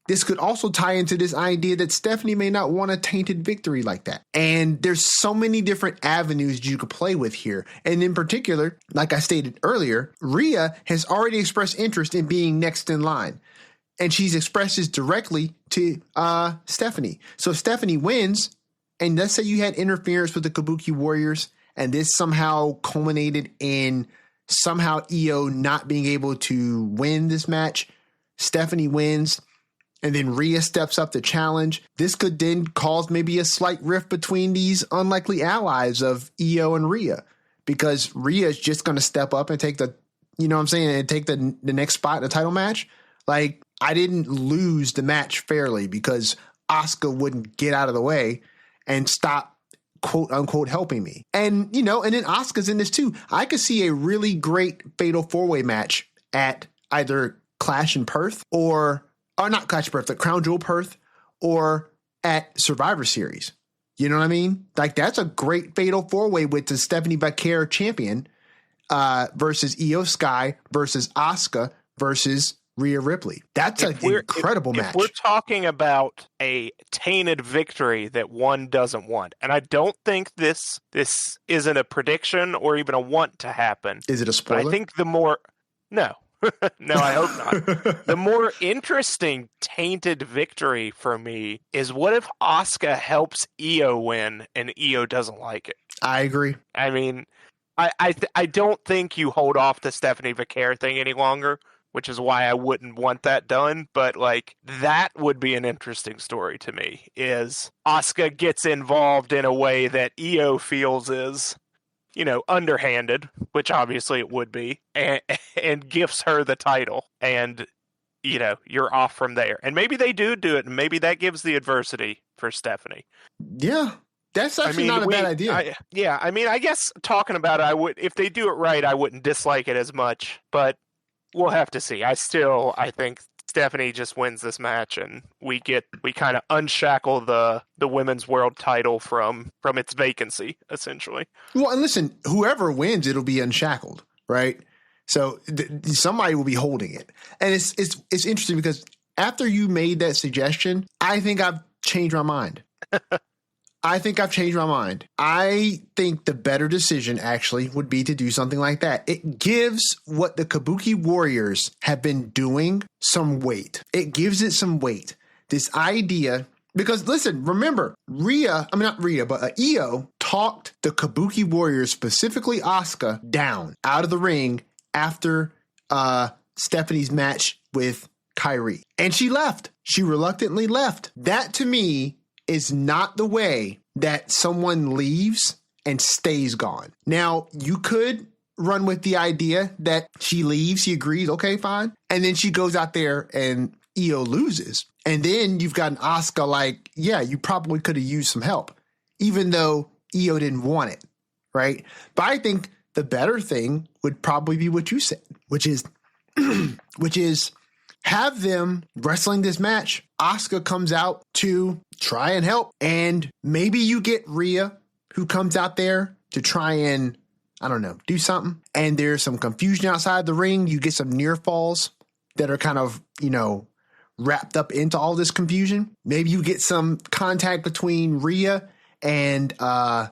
This could also tie into this idea that Stephanie may not want a tainted victory like that. And there's so many different avenues you could play with here. And in particular, like I stated earlier, Rhea has already expressed interest in being next in line. And she's expressed this directly to Stephanie. So if Stephanie wins, and let's say you had interference with the Kabuki Warriors, and this somehow culminated in somehow Io not being able to win this match, Stephanie wins, and then Rhea steps up to challenge. This could then cause maybe a slight rift between these unlikely allies of Io and Rhea, because Rhea is just going to step up and take the, you know what I'm saying, and take the next spot in the title match. Like, I didn't lose the match fairly because Asuka wouldn't get out of the way and stop, quote unquote, helping me. And, you know, and then Asuka's in this too. I could see a really great fatal four-way match at either Clash in Perth or not Clash in Perth, the Crown Jewel Perth, or at Survivor Series. You know what I mean? Like, that's a great fatal four-way with the Stephanie Becker champion versus Io Sky versus Asuka versus Rhea Ripley. That's an incredible match. If we're talking about a tainted victory that one doesn't want, and I don't think this isn't a prediction or even a want to happen. Is it a spoiler? But I think the more... No. No, I hope not. The more interesting tainted victory for me is what if Asuka helps Io win and Io doesn't like it? I agree. I mean, I don't think you hold off the Stephanie Becker thing any longer, which is why I wouldn't want that done. But, like, that would be an interesting story to me, is Asuka gets involved in a way that Io feels is, you know, underhanded, which obviously it would be, and gifts her the title. And, you know, you're off from there. And maybe they do it, and maybe that gives the adversity for Stephanie. Yeah. That's actually not a bad idea. I mean, I guess talking about it, I would, if they do it right, I wouldn't dislike it as much, but we'll have to see. I think Stephanie just wins this match, and we kind of unshackle the women's world title from its vacancy, essentially. Well, and listen, whoever wins, it'll be unshackled, right? So somebody will be holding it. And it's interesting because after you made that suggestion, I think I've changed my mind. I think the better decision actually would be to do something like that. It gives what the Kabuki Warriors have been doing some weight. It gives it some weight. This idea, because listen, remember, Io talked the Kabuki Warriors, specifically Asuka, down out of the ring after Stephanie's match with Kairi. And she left. She reluctantly left. That to me is not the way that someone leaves and stays gone. Now, you could run with the idea that she leaves, he agrees, okay, fine. And then she goes out there and Io loses. And then you've got an Asuka like, yeah, you probably could have used some help, even though Io didn't want it, right? But I think the better thing would probably be what you said, which is have them wrestling this match. Asuka comes out to try and help. And maybe you get Rhea, who comes out there to try and, I don't know, do something. And there's some confusion outside the ring. You get some near falls that are kind of, you know, wrapped up into all this confusion. Maybe you get some contact between Rhea and Asuka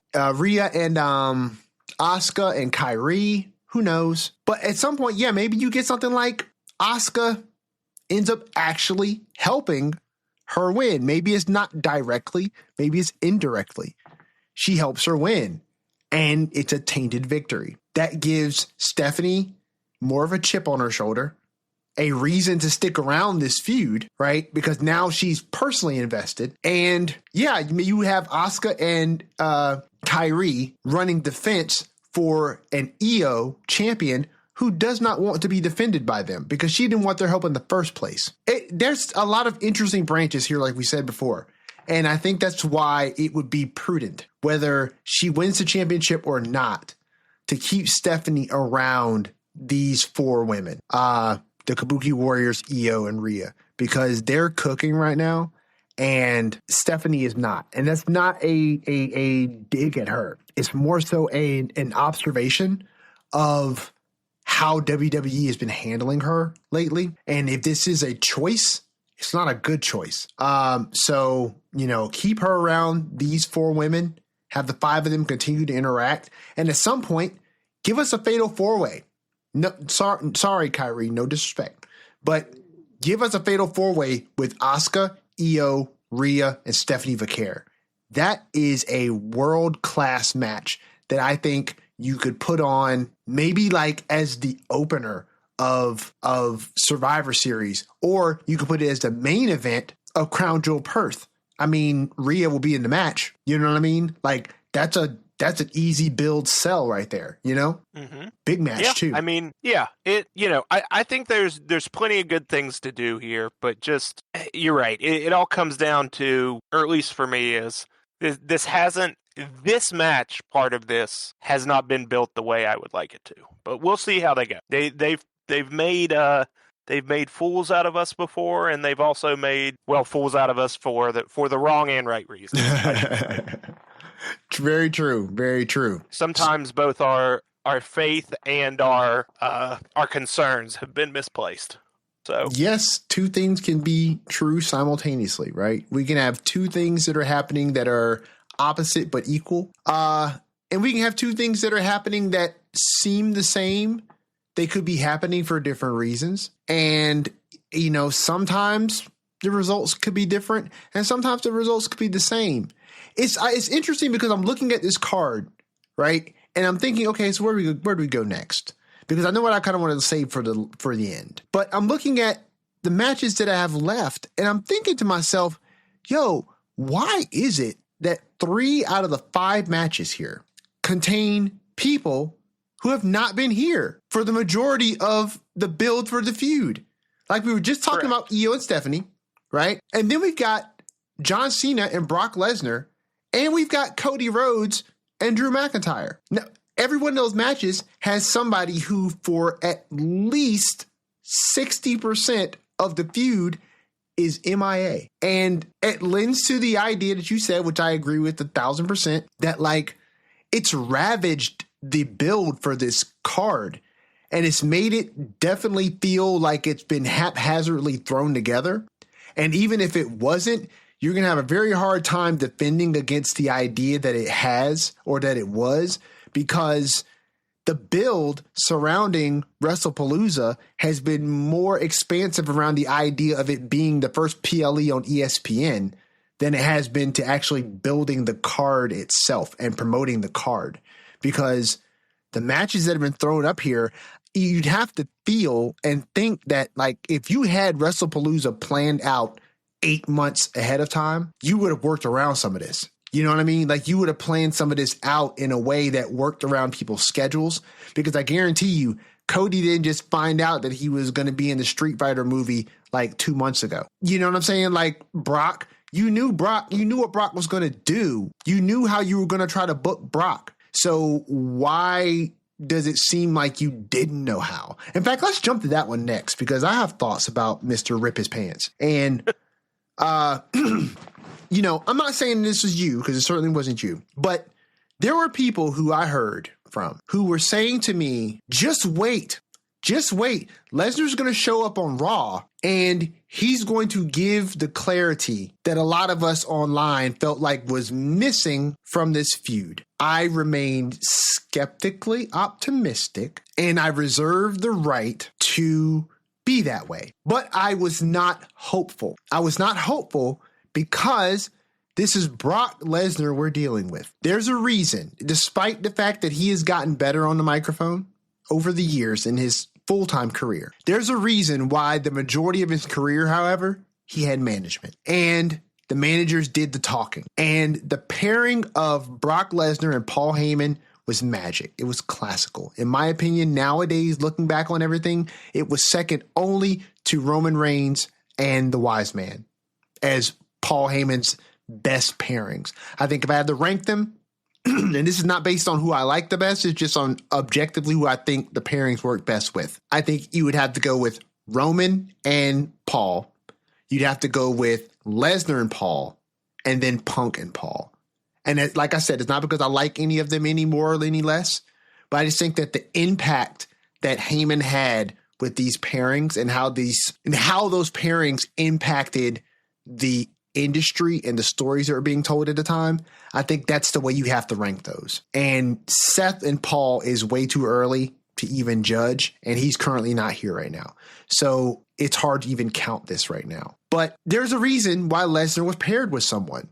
and Kairi. Who knows? But at some point, yeah, maybe you get something like Asuka ends up actually helping her win. Maybe it's not directly, maybe it's indirectly. She helps her win, and it's a tainted victory. That gives Stephanie more of a chip on her shoulder, a reason to stick around this feud, right? Because now she's personally invested. And yeah, you have Asuka and Kairi running defense for an Io champion who does not want to be defended by them because she didn't want their help in the first place. There's a lot of interesting branches here, like we said before. And I think that's why it would be prudent, whether she wins the championship or not, to keep Stephanie around these 4 women, the Kabuki Warriors, Io and Rhea, because they're cooking right now and Stephanie is not. And that's not a dig at her. It's more so an observation of how WWE has been handling her lately. And if this is a choice, it's not a good choice. So, keep her around these 4 women, have the 5 of them continue to interact. And at some point, give us a fatal 4-way. No, sorry, Kyrie, no disrespect, but give us a fatal 4-way with Asuka, Io, Rhea, and Stephanie Vaquer. That is a world-class match that I think you could put on maybe like as the opener of Survivor Series, or you could put it as the main event of Crown Jewel Perth. I mean, Rhea will be in the match. You know what I mean? Like that's an easy build sell right there, Mm-hmm. Big match too. I mean, yeah, I think there's plenty of good things to do here, but just, you're right. It all comes down to, or at least for me, is this match part of this has not been built the way I would like it to, but we'll see how they go. They've made fools out of us before, and they've also made fools out of us for the wrong and right reasons. Very true. Very true. Sometimes both our faith and our concerns have been misplaced. So yes, 2 things can be true simultaneously, right? We can have 2 things that are happening that are opposite but equal. And we can have 2 things that are happening that seem the same. They could be happening for different reasons. And, sometimes the results could be different and sometimes the results could be the same. It's interesting because I'm looking at this card, right? And I'm thinking, okay, so where do we go next? Because I know what I kind of wanted to save for the end. But I'm looking at the matches that I have left, and I'm thinking to myself, why is it that 3 out of the 5 matches here contain people who have not been here for the majority of the build for the feud? Like we were just talking about Io and Stephanie, right? And then we've got John Cena and Brock Lesnar, and we've got Cody Rhodes and Drew McIntyre. Now, every one of those matches has somebody who, for at least 60% of the feud, is MIA. And it lends to the idea that you said, which I agree with 1,000%, that like it's ravaged the build for this card. And it's made it definitely feel like it's been haphazardly thrown together. And even if it wasn't, you're going to have a very hard time defending against the idea that it has or that it was, because the build surrounding WrestlePalooza has been more expansive around the idea of it being the first PLE on ESPN than it has been to actually building the card itself and promoting the card. Because the matches that have been thrown up here, you'd have to feel and think that, like, if you had WrestlePalooza planned out 8 months ahead of time, you would have worked around some of this. You know what I mean? Like, you would have planned some of this out in a way that worked around people's schedules, because I guarantee you, Cody didn't just find out that he was going to be in the Street Fighter movie like 2 months ago. You know what I'm saying? Like Brock, you knew what Brock was going to do. You knew how you were going to try to book Brock. So why does it seem like you didn't know how? In fact, let's jump to that one next, because I have thoughts about Mr. Rip His Pants. And, you know, I'm not saying this was you, because it certainly wasn't you, but there were people who I heard from who were saying to me, just wait. Lesnar's going to show up on Raw and he's going to give the clarity that a lot of us online felt like was missing from this feud. I remained skeptically optimistic, and I reserved the right to be that way. But I was not hopeful. Because this is Brock Lesnar we're dealing with. There's a reason, despite the fact that he has gotten better on the microphone over the years in his full-time career. There's a reason why the majority of his career, however, he had management. And the managers did the talking. And the pairing of Brock Lesnar and Paul Heyman was magic. It was classical. In my opinion, nowadays, looking back on everything, it was second only to Roman Reigns and the Wise Man as Paul Heyman's best pairings. I think if I had to rank them, and this is not based on who I like the best, it's just on objectively who I think the pairings work best with. I think you would have to go with Roman and Paul. You'd have to go with Lesnar and Paul, and then Punk and Paul. And like I said, it's not because I like any of them any more or any less, but I just think that the impact that Heyman had with these pairings and how those pairings impacted the industry and the stories that were being told at the time, I think that's the way you have to rank those. And Seth and Paul is way too early to even judge, and he's currently not here right now. So it's hard to even count this right now. But there's a reason why Lesnar was paired with someone.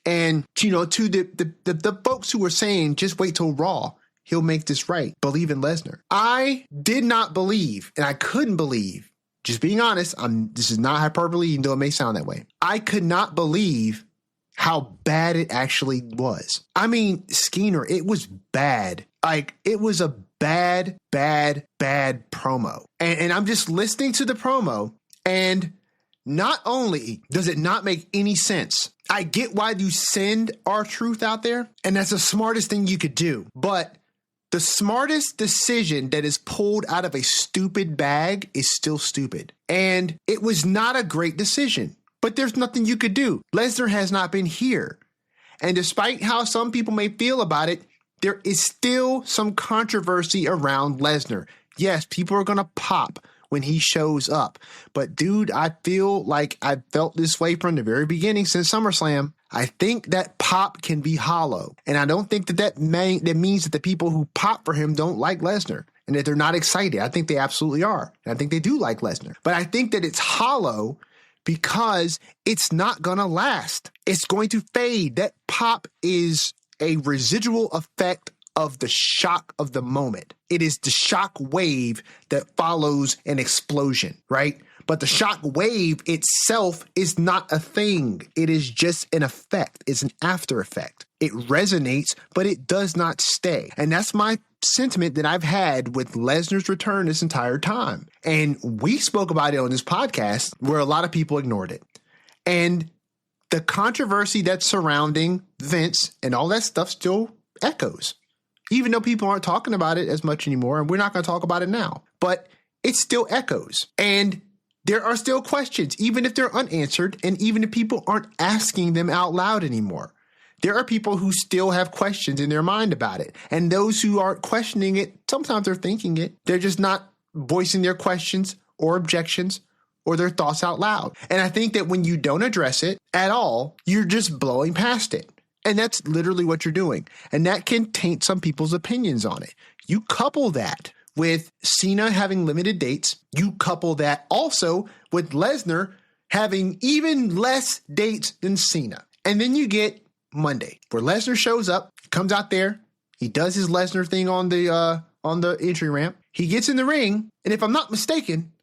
And, to the folks who were saying, just wait till Raw, he'll make this right, believe in Lesnar. I did not believe, and I couldn't believe, just being honest, this is not hyperbole, even though it may sound that way. I could not believe how bad it actually was. I mean, Skeena, it was bad. Like, it was a bad promo. And I'm just listening to the promo, and not only does it not make any sense, I get why you send R-Truth out there, and that's the smartest thing you could do. But the smartest decision that is pulled out of a stupid bag is still stupid. And it was not a great decision, but there's nothing you could do. Lesnar has not been here. And despite how some people may feel about it, there is still some controversy around Lesnar. Yes, people are going to pop when he shows up. But dude, I feel like I've felt this way from the very beginning since SummerSlam. I think that pop can be hollow. And I don't think that means that the people who pop for him don't like Lesnar and that they're not excited. I think they absolutely are. And I think they do like Lesnar. But I think that it's hollow because it's not going to last. It's going to fade. That pop is a residual effect of the shock of the moment. It is the shock wave that follows an explosion, right? But the shock wave itself is not a thing. It is just an effect. It's an after effect. It resonates, but it does not stay. And that's my sentiment that I've had with Lesnar's return this entire time. And we spoke about it on this podcast where a lot of people ignored it. And the controversy that's surrounding Vince and all that stuff still echoes. Even though people aren't talking about it as much anymore, and we're not going to talk about it now. But it still echoes. And there are still questions, even if they're unanswered, and even if people aren't asking them out loud anymore. There are people who still have questions in their mind about it. And those who aren't questioning it, sometimes they're thinking it. They're just not voicing their questions or objections or their thoughts out loud. And I think that when you don't address it at all, you're just blowing past it. And that's literally what you're doing. And that can taint some people's opinions on it. You couple that with Cena having limited dates. You couple that also with Lesnar having even less dates than Cena. And then you get Monday, where Lesnar shows up, comes out there, he does his Lesnar thing on the entry ramp. He gets in the ring, and if I'm not mistaken,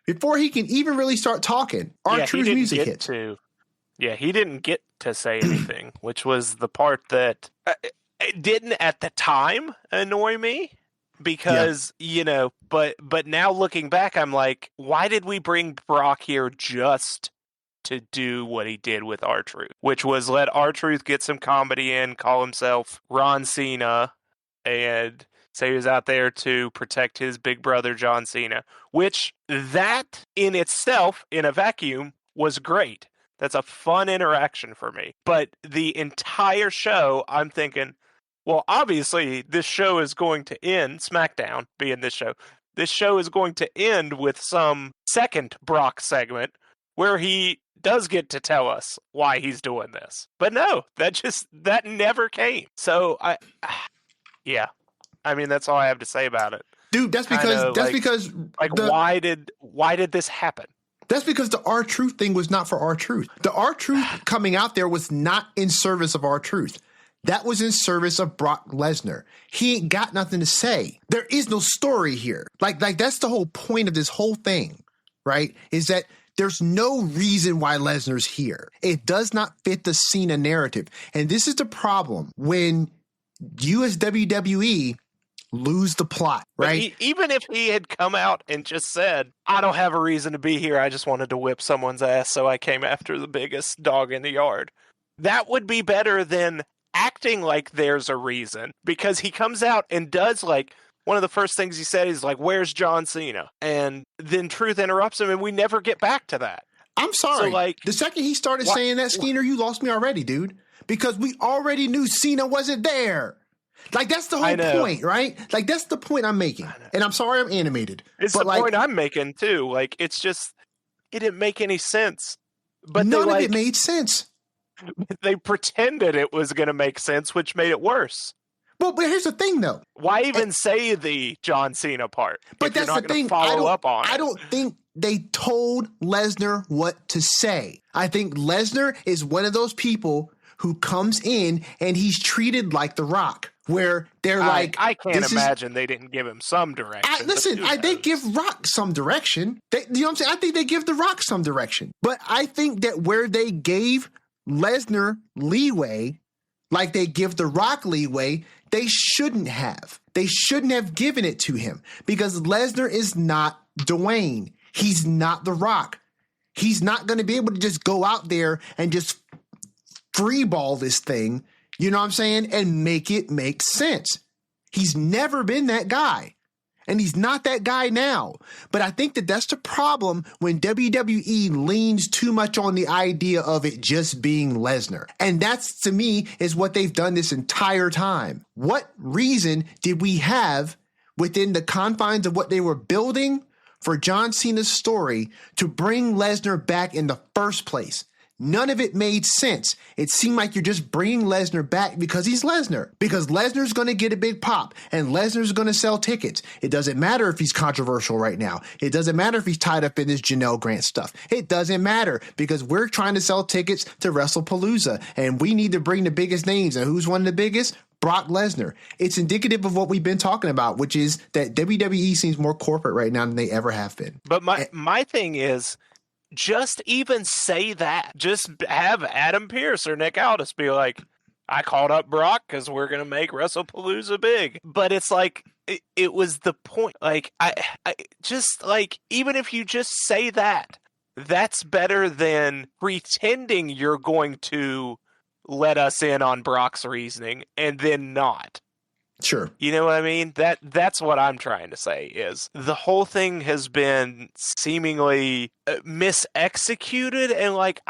before he can even really start talking, R-Truth's music hits. He didn't get to say anything, which was the part that it didn't at the time annoy me because, but now looking back, I'm like, why did we bring Brock here just to do what he did with R-Truth, which was let R-Truth get some comedy in, call himself Ron Cena, and say he was out there to protect his big brother, John Cena, which that in itself, in a vacuum, was great. That's a fun interaction for me. But the entire show, I'm thinking, well, obviously, this show is going to end, SmackDown being this show is going to end with some second Brock segment where he does get to tell us why he's doing this. But no, that never came. So, I mean, that's all I have to say about it. Dude, that's because why did this happen? That's because the R-Truth thing was not for R-Truth. The R-Truth coming out there was not in service of R-Truth. That was in service of Brock Lesnar. He ain't got nothing to say. There is no story here. Like that's the whole point of this whole thing, right? Is that there's no reason why Lesnar's here. It does not fit the Cena narrative. And this is the problem when you as WWE lose the plot, right? Even if he had come out and just said, I don't have a reason to be here, I just wanted to whip someone's ass, so I came after the biggest dog in the yard. That would be better than acting like there's a reason, because he comes out and does like one of the first things he said is like, "Where's John Cena?" And then Truth interrupts him, and we never get back to that. I'm sorry. So, like, the second he started saying that, Skeeter, you lost me already, dude. Because we already knew Cena wasn't there. Like, that's the whole point, right? Like, that's the point I'm making. And I'm sorry I'm animated. It's the point I'm making, too. Like, it's just, it didn't make any sense. But none of it made sense. They pretended it was going to make sense, which made it worse. But here's the thing, though. Why even say the John Cena part? But that's the thing. I don't think they told Lesnar what to say. I think Lesnar is one of those people who comes in and he's treated like The Rock, where they're like, I can't imagine they didn't give him some direction. They give Rock some direction. You know what I'm saying? I think they give The Rock some direction. But I think that where they gave Lesnar leeway, like they give The Rock leeway, they shouldn't have. They shouldn't have given it to him, because Lesnar is not Dwayne. He's not The Rock. He's not going to be able to just go out there and just freeball this thing, you know what I'm saying, and make it make sense. He's never been that guy. And he's not that guy now. But I think that that's the problem when WWE leans too much on the idea of it just being Lesnar. And that's, to me, is what they've done this entire time. What reason did we have within the confines of what they were building for John Cena's story to bring Lesnar back in the first place? None of it made sense. It seemed like you're just bringing Lesnar back because he's Lesnar. Because Lesnar's going to get a big pop and Lesnar's going to sell tickets. It doesn't matter if he's controversial right now. It doesn't matter if he's tied up in this Janelle Grant stuff. It doesn't matter, because we're trying to sell tickets to WrestlePalooza and we need to bring the biggest names. And who's one of the biggest? Brock Lesnar. It's indicative of what we've been talking about, which is that WWE seems more corporate right now than they ever have been. But my thing is, just even say that. Just have Adam Pearce or Nick Aldis be like, I called up Brock because we're going to make WrestlePalooza big. But it's like, it was the point. Like, I just, like, even if you just say that, that's better than pretending you're going to let us in on Brock's reasoning and then not. Sure. You know what I mean? That's what I'm trying to say, is the whole thing has been seemingly misexecuted, and like,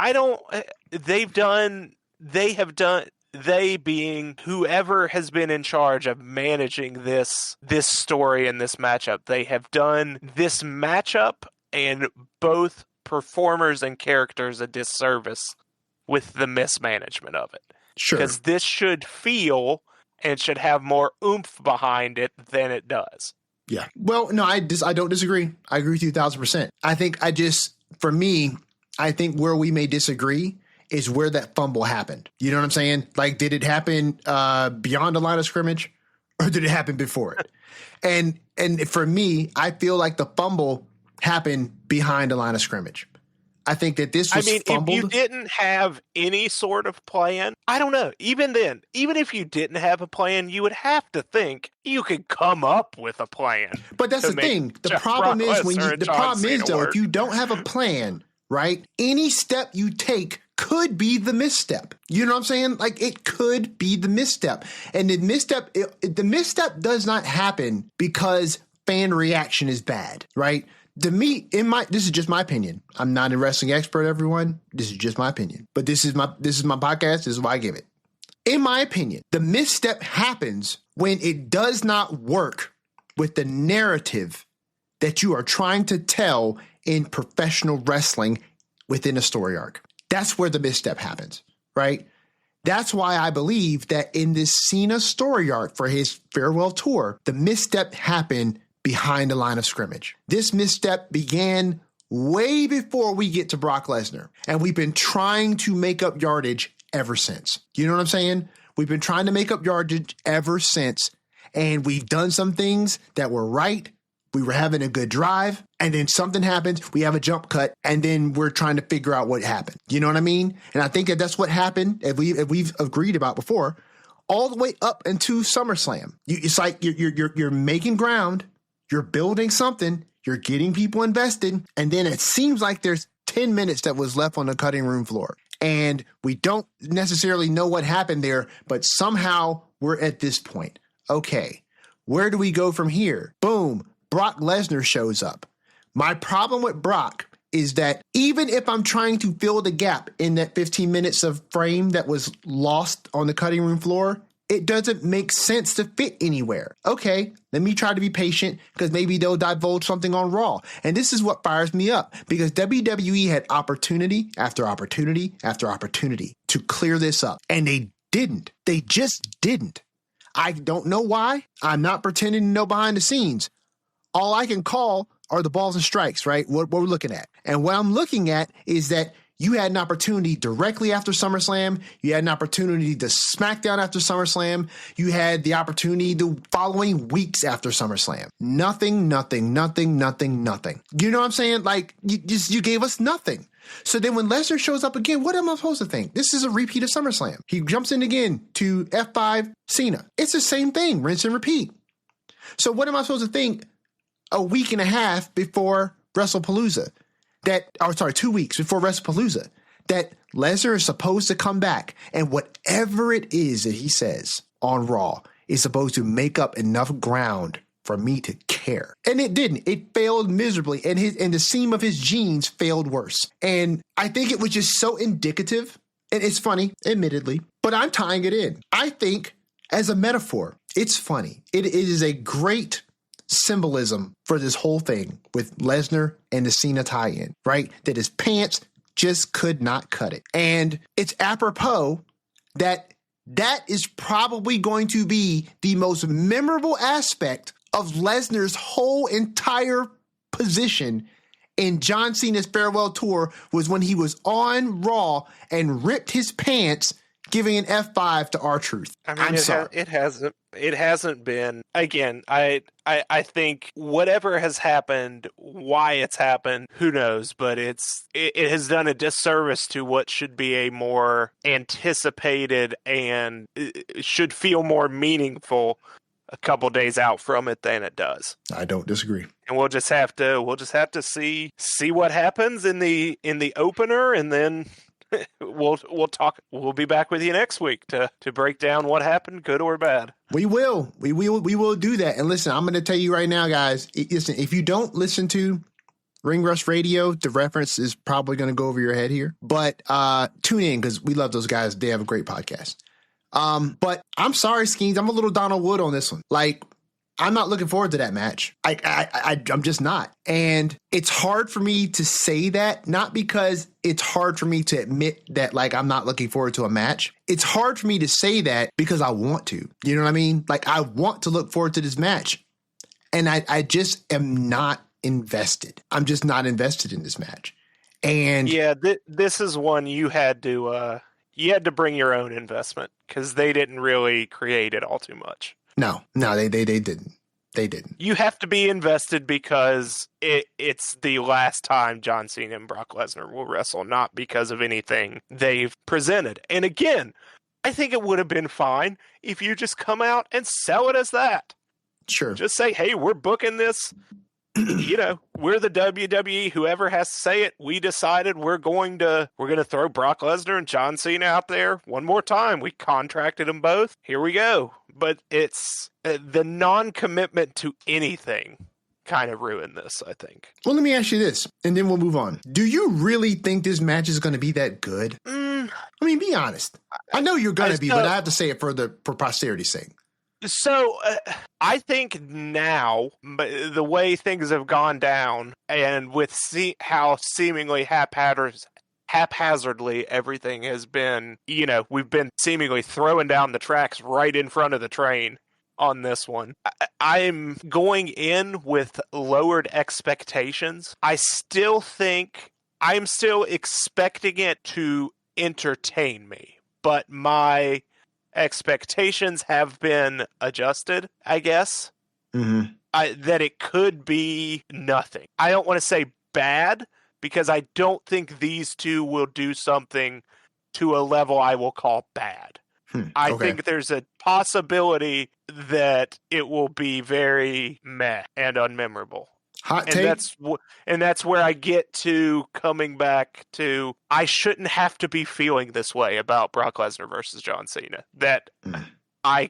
they being whoever has been in charge of managing this story and this matchup, they have done this matchup and both performers and characters a disservice with the mismanagement of it. Sure. Because this should feel and should have more oomph behind it than it does. Yeah. Well, no, I don't disagree. I agree with you 1,000%. For me, I think where we may disagree is where that fumble happened. You know what I'm saying? Like, did it happen beyond the line of scrimmage, or did it happen before it? And for me, I feel like the fumble happened behind the line of scrimmage. I think that this was fumbled. If you didn't have any sort of plan, I don't know. Even then, even if you didn't have a plan, you would have to think you could come up with a plan. But that's the thing. The problem is if you don't have a plan, right? Any step you take could be the misstep. You know what I'm saying? Like, it could be the misstep. And the misstep does not happen because fan reaction is bad, right? This is just my opinion. I'm not a wrestling expert, everyone. This is just my opinion. But this is my podcast. This is why I give it. In my opinion, the misstep happens when it does not work with the narrative that you are trying to tell in professional wrestling within a story arc. That's where the misstep happens, right? That's why I believe that in this Cena story arc for his farewell tour, the misstep happened behind the line of scrimmage. This misstep began way before we get to Brock Lesnar, and we've been trying to make up yardage ever since. You know what I'm saying? We've been trying to make up yardage ever since, and we've done some things that were right. We were having a good drive, and then something happens. We have a jump cut, and then we're trying to figure out what happened. You know what I mean? And I think that that's what happened, if we've agreed about before, all the way up into SummerSlam. It's like you're making ground. You're building something, you're getting people invested, and then it seems like there's 10 minutes that was left on the cutting room floor. And we don't necessarily know what happened there, but somehow we're at this point. Okay, where do we go from here? Boom, Brock Lesnar shows up. My problem with Brock is that even if I'm trying to fill the gap in that 15 minutes of frame that was lost on the cutting room floor, it doesn't make sense to fit anywhere. Okay, let me try to be patient because maybe they'll divulge something on Raw. And this is what fires me up because WWE had opportunity after opportunity after opportunity to clear this up. And they didn't. They just didn't. I don't know why. I'm not pretending to know behind the scenes. All I can call are the balls and strikes, right? What we're looking at. And what I'm looking at is that you had an opportunity directly after SummerSlam. You had an opportunity to Smackdown after SummerSlam. You had the opportunity the following weeks after SummerSlam. Nothing. You know what I'm saying? Like, you gave us nothing. So then when Lesnar shows up again, what am I supposed to think? This is a repeat of SummerSlam. He jumps in again to F5 Cena. It's the same thing, rinse and repeat. So what am I supposed to think a week and a half before WrestlePalooza? 2 weeks before WrestlePalooza, that Lesnar is supposed to come back and whatever it is that he says on Raw is supposed to make up enough ground for me to care. And it didn't. It failed miserably, and the seam of his jeans failed worse. And I think it was just so indicative, and it's funny, admittedly, but I'm tying it in. I think as a metaphor, it's funny. It is a great symbolism for this whole thing with Lesnar and the Cena tie-in, right? That his pants just could not cut it. And it's apropos that is probably going to be the most memorable aspect of Lesnar's whole entire position in John Cena's farewell tour was when he was on Raw and ripped his pants giving an F5 to R-Truth. I mean, it hasn't been, again, I think whatever has happened, why it's happened, who knows, but it has done a disservice to what should be a more anticipated and should feel more meaningful a couple days out from it than it does. I don't disagree. And we'll just have to see what happens in the opener, and then we'll talk. We'll be back with you next week to break down what happened, good or bad. We will do that. And listen, I'm going to tell you right now, guys. Listen, if you don't listen to Ring Rust Radio, the reference is probably going to go over your head here. But tune in because we love those guys. They have a great podcast. But I'm sorry, Skeens. I'm a little Donald Wood on this one. Like, I'm not looking forward to that match. I'm just not. And it's hard for me to say that, not because it's hard for me to admit that, like, I'm not looking forward to a match. It's hard for me to say that because I want to. You know what I mean? Like, I want to look forward to this match. And I just am not invested. I'm just not invested in this match. And yeah, this is one you had to bring your own investment because they didn't really create it all too much. No, they didn't. They didn't. You have to be invested because it's the last time John Cena and Brock Lesnar will wrestle, not because of anything they've presented. And again, I think it would have been fine if you just come out and sell it as that. Sure. Just say, hey, we're booking this. We're the WWE. Whoever has to say it, we decided we're going to throw Brock Lesnar and John Cena out there one more time. We contracted them both. Here we go. But it's the non-commitment to anything kind of ruined this, I think. Well, let me ask you this, and then we'll move on. Do you really think this match is going to be that good? I mean, be honest. I know you're going to be, but I have to say it for posterity's sake. So I think now, the way things have gone down, and with how seemingly haphazardly everything has been, we've been seemingly throwing down the tracks right in front of the train on this one. I'm going in with lowered expectations. I'm still expecting it to entertain me, but my expectations have been adjusted, I guess. Mm-hmm. That it could be nothing. I don't want to say bad because I don't think these two will do something to a level I will call bad. I think there's a possibility that it will be very meh and unmemorable. Hot And take. that's where I get to coming back to I shouldn't have to be feeling this way about Brock Lesnar versus John Cena. That I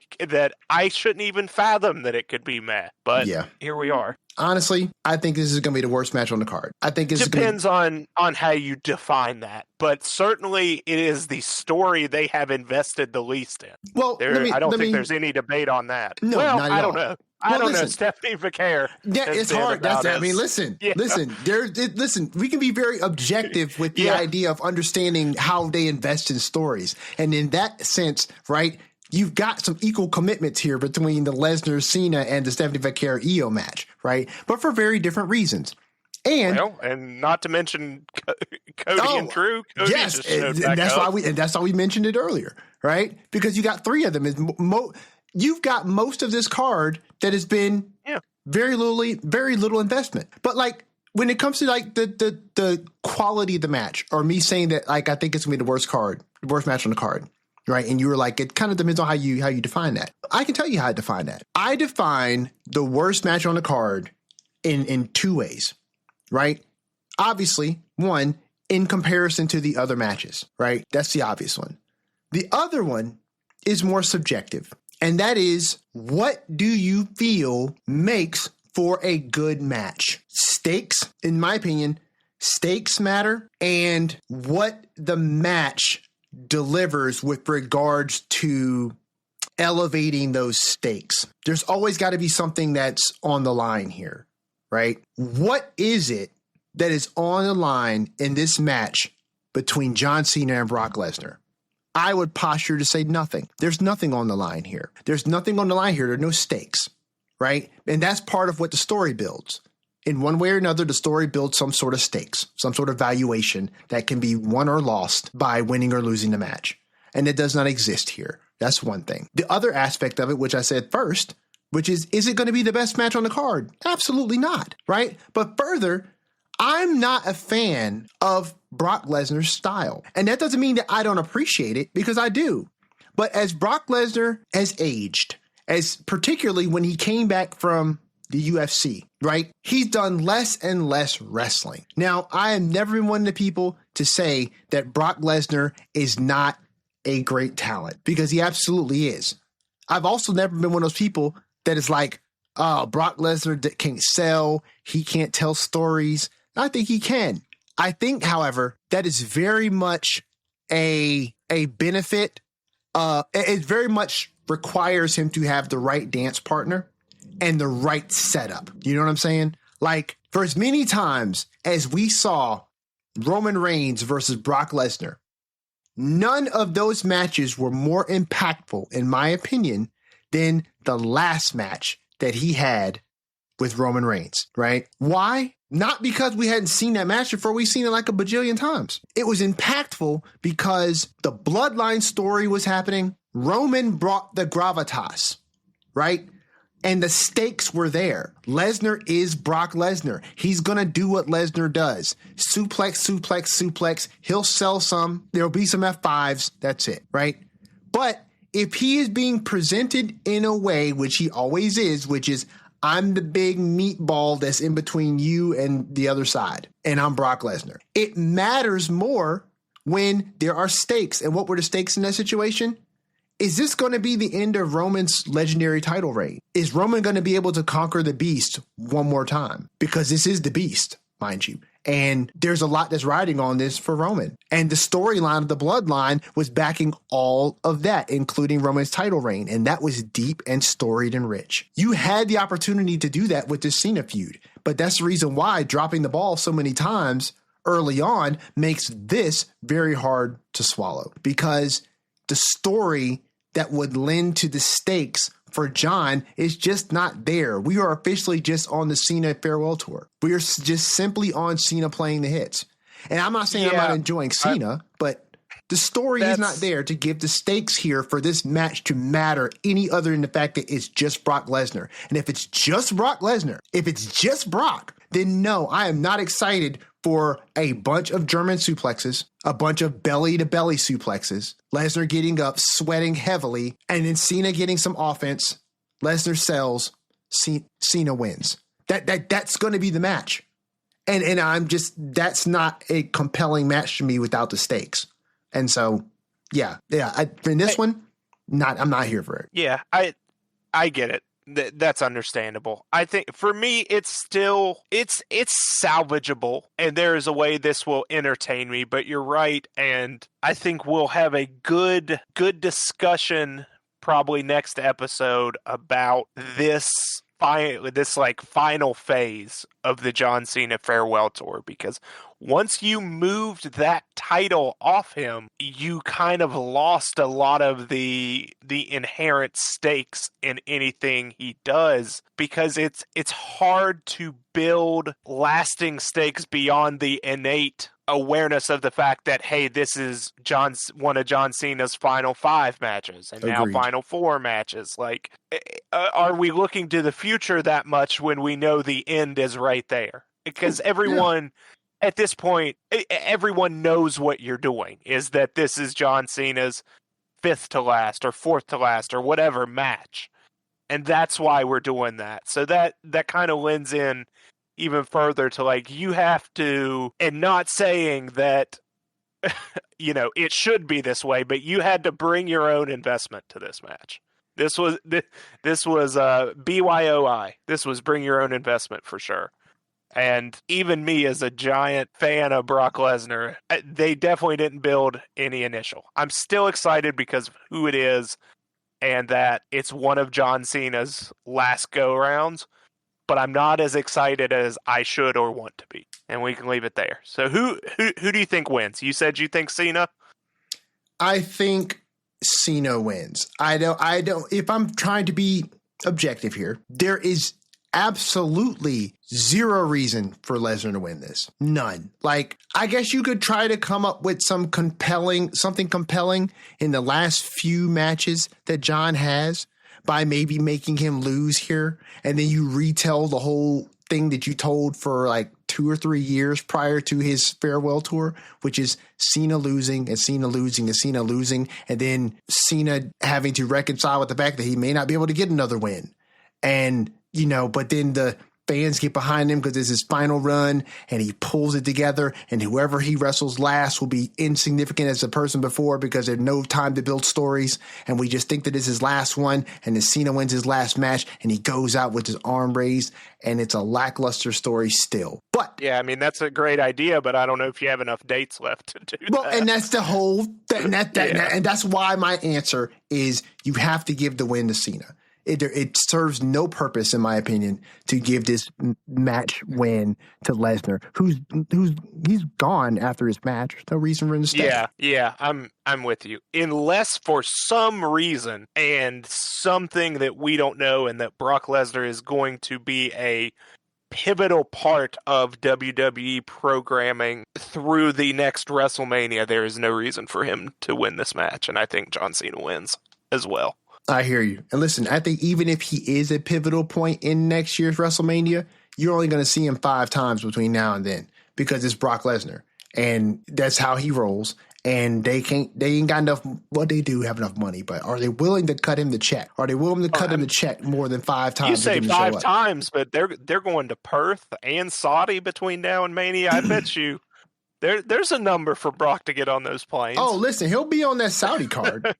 shouldn't even fathom that it could be meh. But Yeah. here we are. Honestly, I think this is going to be the worst match on the card. I think it depends on how you define that, but certainly it is the story they have invested the least in. Well, I don't think there's any debate on that. No, well, not at I don't all. know. I don't know. Stephanie McCare. Yeah, it's hard. I mean, listen, listen. Listen. We can be very objective with the idea of understanding how they invest in stories, and in that sense, right? You've got some equal commitments here between the Lesnar, Cena, and the Stephanie McCare EO match, right? But for very different reasons. And not to mention Cody and Drew. Cody yes, and that's why we mentioned it earlier, right? Because you got three of them. You've got most of this card that has been very little investment. But like when it comes to like the quality of the match, or me saying that like I think it's gonna be the worst match on the card. Right. And you were like, it kind of depends on how you define that. I can tell you how I define that. I define the worst match on the card in two ways. Right. Obviously, one, in comparison to the other matches. Right. That's the obvious one. The other one is more subjective. And that is, what do you feel makes for a good match? Stakes, in my opinion, stakes matter, and what the match delivers with regards to elevating those stakes. There's always got to be something that's on the line here, right? What is it that is on the line in this match between John Cena and Brock Lesnar? I would posture to say nothing. There's nothing on the line here. There's nothing on the line here. There are no stakes, right? And that's part of what the story builds. In one way or another, the story builds some sort of stakes, some sort of valuation that can be won or lost by winning or losing the match. And it does not exist here. That's one thing. The other aspect of it, which I said first, which is it going to be the best match on the card? Absolutely not, right? But further, I'm not a fan of Brock Lesnar's style. And that doesn't mean that I don't appreciate it, because I do. But as Brock Lesnar has aged, as particularly when he came back from the UFC, right? He's done less and less wrestling. Now, I have never been one of the people to say that Brock Lesnar is not a great talent, because he absolutely is. I've also never been one of those people that is like, oh, Brock Lesnar can't sell. He can't tell stories. I think he can. I think, however, that is very much a benefit. It very much requires him to have the right dance partner and the right setup. You know what I'm saying? Like, for as many times as we saw Roman Reigns versus Brock Lesnar, none of those matches were more impactful, in my opinion, than the last match that he had with Roman Reigns, right? Why? Not because we hadn't seen that match before. We've seen it like a bajillion times. It was impactful because the bloodline story was happening. Roman brought the gravitas, right? And the stakes were there. Lesnar is Brock Lesnar. He's going to do what Lesnar does. Suplex, suplex, suplex. He'll sell some. There'll be some F5s. That's it, right? But if he is being presented in a way, which he always is, which is, I'm the big meatball that's in between you and the other side, and I'm Brock Lesnar. It matters more when there are stakes. And what were the stakes in that situation? Is this going to be the end of Roman's legendary title reign? Is Roman going to be able to conquer the beast one more time? Because this is the beast, mind you. And there's a lot that's riding on this for Roman. And the storyline of the bloodline was backing all of that, including Roman's title reign. And that was deep and storied and rich. You had the opportunity to do that with this Cena feud. But that's the reason why dropping the ball so many times early on makes this very hard to swallow. Because the story that would lend to the stakes for John is just not there. We are officially just on the Cena farewell tour. We are just simply on Cena playing the hits. And I'm not saying I'm not enjoying Cena, but the story is not there to give the stakes here for this match to matter any other than the fact that it's just Brock Lesnar. And if it's just Brock Lesnar, if it's just Brock, then no, I am not excited for a bunch of German suplexes, a bunch of belly-to-belly suplexes, Lesnar getting up, sweating heavily, and then Cena getting some offense. Lesnar sells, Cena wins. That's going to be the match. And I'm just, that's not a compelling match to me without the stakes. And so, in this one, I'm not here for it. Yeah, I get it. That's understandable. I think for me, it's still, it's salvageable, and there is a way this will entertain me, but you're right. And I think we'll have a good discussion probably next episode about this final phase of the John Cena farewell tour, because once you moved that title off him, you kind of lost a lot of the inherent stakes in anything he does, because it's hard to build lasting stakes beyond the innate awareness of the fact that, hey, this is one of John Cena's final 5 matches and now final 4 matches. Like, are we looking to the future that much when we know the end is right there? Because everyone at this point, everyone knows what you're doing, is that this is John Cena's 5th to last or 4th to last or whatever match. And that's why we're doing that. So that kind of lends in even further to, like, you have to, and not saying that, it should be this way, but you had to bring your own investment to this match. This was BYOI. This was bring your own investment for sure. And even me, as a giant fan of Brock Lesnar, they definitely didn't build any initial. I'm still excited because of who it is and that it's one of John Cena's last go-rounds, but I'm not as excited as I should or want to be. And we can leave it there. So who do you think wins? You said you think Cena? I think Cena wins. I don't, if I'm trying to be objective here, there is absolutely zero reason for Lesnar to win this. None. Like, I guess you could try to come up with something compelling in the last few matches that John has by maybe making him lose here. And then you retell the whole thing that you told for like 2 or 3 years prior to his farewell tour, which is Cena losing and Cena losing and Cena losing. And then Cena having to reconcile with the fact that he may not be able to get another win. And, but then the fans get behind him because it's his final run and he pulls it together, and whoever he wrestles last will be insignificant as the person before because there's no time to build stories. And we just think that it's his last one, and then Cena wins his last match and he goes out with his arm raised, and it's a lackluster story still. But yeah, I mean, that's a great idea, but I don't know if you have enough dates left to do that. And that's the whole thing. And that's why my answer is you have to give the win to Cena. It serves no purpose, in my opinion, to give this match win to Lesnar, he's gone after his match. There's no reason for him to stay. Yeah, I'm with you. Unless for some reason and something that we don't know, and that Brock Lesnar is going to be a pivotal part of WWE programming through the next WrestleMania, there is no reason for him to win this match, and I think John Cena wins as well. I hear you. And listen, I think even if he is a pivotal point in next year's WrestleMania, you're only going to see him 5 times between now and then because it's Brock Lesnar, and that's how he rolls. And they ain't got enough. Well, they do have enough money, but are they willing to cut him the check? Are they willing to cut him the check more than 5 times? You say 5 times, but they're going to Perth and Saudi between now and Mania. I bet you there's a number for Brock to get on those planes. Oh, listen, he'll be on that Saudi card.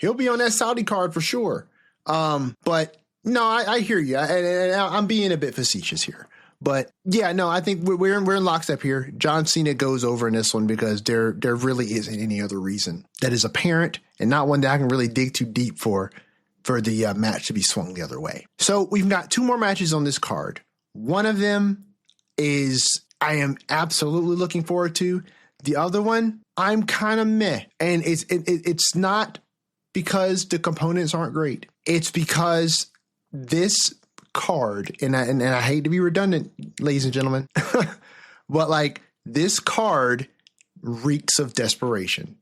He'll be on that Saudi card for sure. But no, I hear you. And I'm being a bit facetious here. But yeah, no, I think we're in lockstep here. John Cena goes over in this one because there really isn't any other reason that is apparent, and not one that I can really dig too deep for the match to be swung the other way. So we've got 2 more matches on this card. One of them is I am absolutely looking forward to. The other one, I'm kind of meh. And it's not because the components aren't great. It's because this card, and I hate to be redundant, ladies and gentlemen, but like this card reeks of desperation.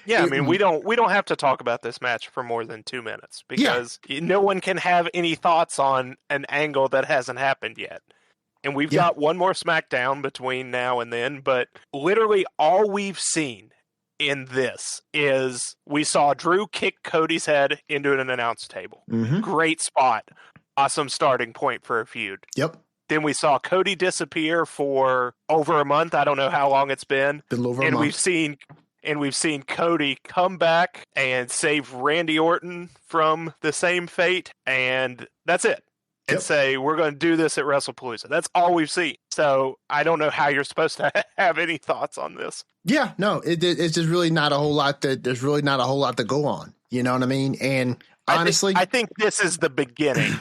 Yeah, I mean, we don't have to talk about this match for more than 2 minutes because no one can have any thoughts on an angle that hasn't happened yet. And we've got one more Smackdown between now and then, but literally all we've seen in this is we saw Drew kick Cody's head into an announce table. Mm-hmm. Great spot. Awesome starting point for a feud. Yep. Then we saw Cody disappear for over a month. I don't know how long it's been. A little over a month. We've seen Cody come back and save Randy Orton from the same fate, and that's it. And say, we're going to do this at WrestlePalooza. That's all we've seen. So I don't know how you're supposed to have any thoughts on this. Yeah, no, it's just really not a whole lot there's really not a whole lot to go on. You know what I mean? And honestly, I think this is the beginning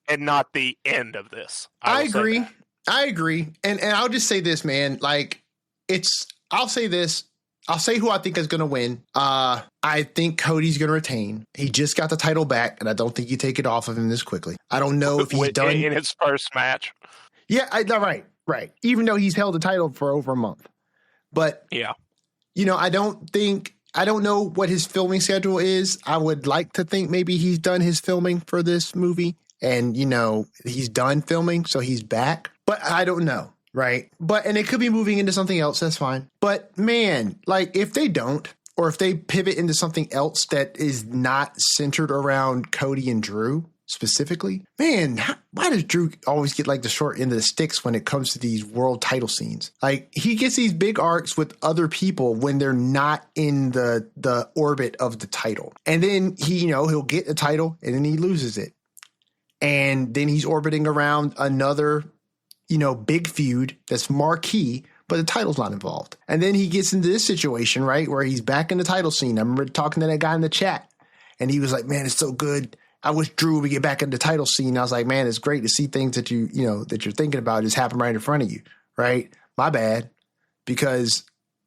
and not the end of this. I agree. And I'll just say this, man, like I'll say this. I'll say who I think is going to win. I think Cody's going to retain. He just got the title back, and I don't think you take it off of him this quickly. I don't know if he's done in his first match. Yeah, right. Even though he's held the title for over a month, but yeah, I don't know what his filming schedule is. I would like to think maybe he's done his filming for this movie, and he's done filming, so he's back. But I don't know. Right. And it could be moving into something else. That's fine. But man, like if they don't, or if they pivot into something else that is not centered around Cody and Drew specifically, man, why does Drew always get like the short end of the sticks when it comes to these world title scenes? Like he gets these big arcs with other people when they're not in the orbit of the title. And then he'll get the title and then he loses it. And then he's orbiting around another big feud that's marquee, but the title's not involved. And then he gets into this situation, right, where he's back in the title scene. I remember talking to that guy in the chat, and he was like, man, it's so good. I wish Drew would get back in the title scene. I was like, man, it's great to see things that that you're thinking about just happen right in front of you, right? My bad, because,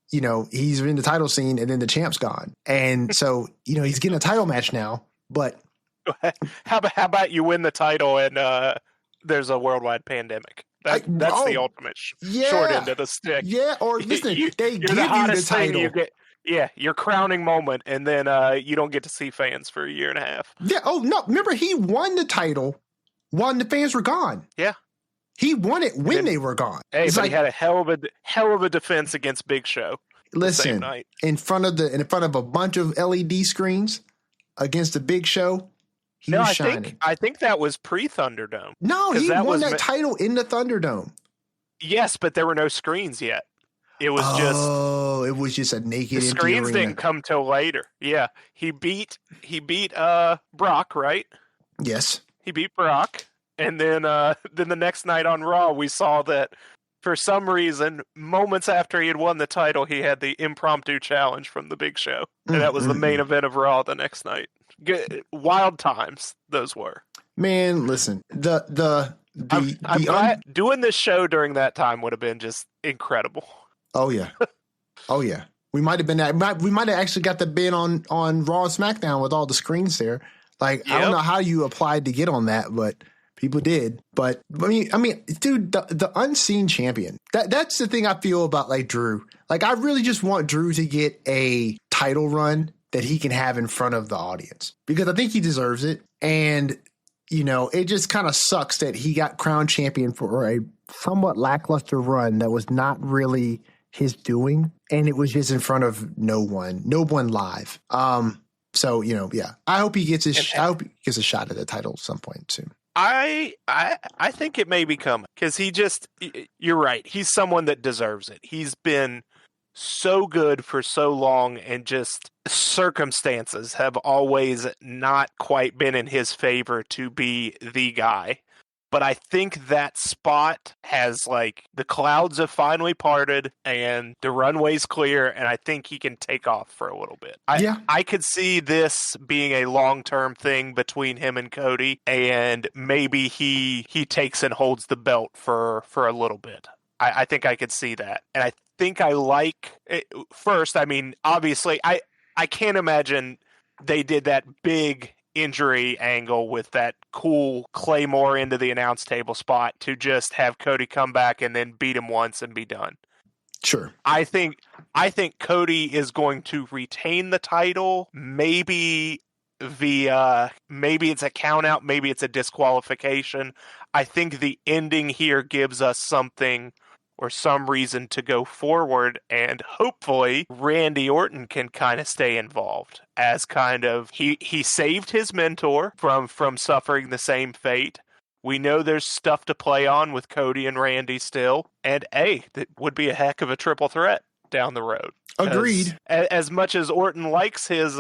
he's in the title scene and then the champ's gone. And so, he's getting a title match now, but. How about you win the title and there's a worldwide pandemic? That's the ultimate short end of the stick. Yeah, or listen, they give you the title. Your crowning moment, and then you don't get to see fans for a year and a half. Yeah. Oh no! Remember, he won the title when the fans were gone. Yeah, he won it when they were gone. Hey, but he had a hell of a defense against Big Show. Listen, the same night. in front of a bunch of LED screens against the Big Show. I think that was pre-Thunderdome. No, he won that title in the Thunderdome. Yes, but there were no screens yet. It was it was just a naked. The screens didn't come till later. Yeah, he beat Brock, right? Yes, he beat Brock, and then the next night on Raw, we saw that for some reason, moments after he had won the title, he had the impromptu challenge from the Big Show, and that was the main event of Raw the next night. Wild times those were. Man, listen, doing this show during that time would have been just incredible. Oh yeah, we might have been we might have actually got the bin on Raw and SmackDown with all the screens there. Like yep. I don't know how you applied to get on that, but people did. But I mean, dude, the unseen champion. That's the thing I feel about like Drew. Like I really just want Drew to get a title run that he can have in front of the audience, because I think he deserves it. And, it just kind of sucks that he got crowned champion for a somewhat lackluster run that was not really his doing. And it was just in front of no one live. So, yeah, I hope he gets a shot at the title at some point soon. I think it may be coming, because you're right. He's someone that deserves it. He's been so good for so long, and just circumstances have always not quite been in his favor to be the guy. But I think that spot has, like, the clouds have finally parted and the runway's clear, and I think he can take off for a little bit. I could see this being a long-term thing between him and Cody, and maybe he takes and holds the belt for a little bit. I think I could see that. And I think I like it. First, I mean, obviously, I can't imagine they did that big injury angle with that cool Claymore into the announce table spot to just have Cody come back and then beat him once and be done. Sure. I think Cody is going to retain the title, maybe maybe it's a count out, maybe it's a disqualification. I think the ending here gives us something or some reason to go forward, and hopefully Randy Orton can kind of stay involved as kind of he saved his mentor from suffering the same fate, We know there's stuff to play on with Cody and Randy still. And that would be a heck of a triple threat down the road. Agreed. As much as Orton likes his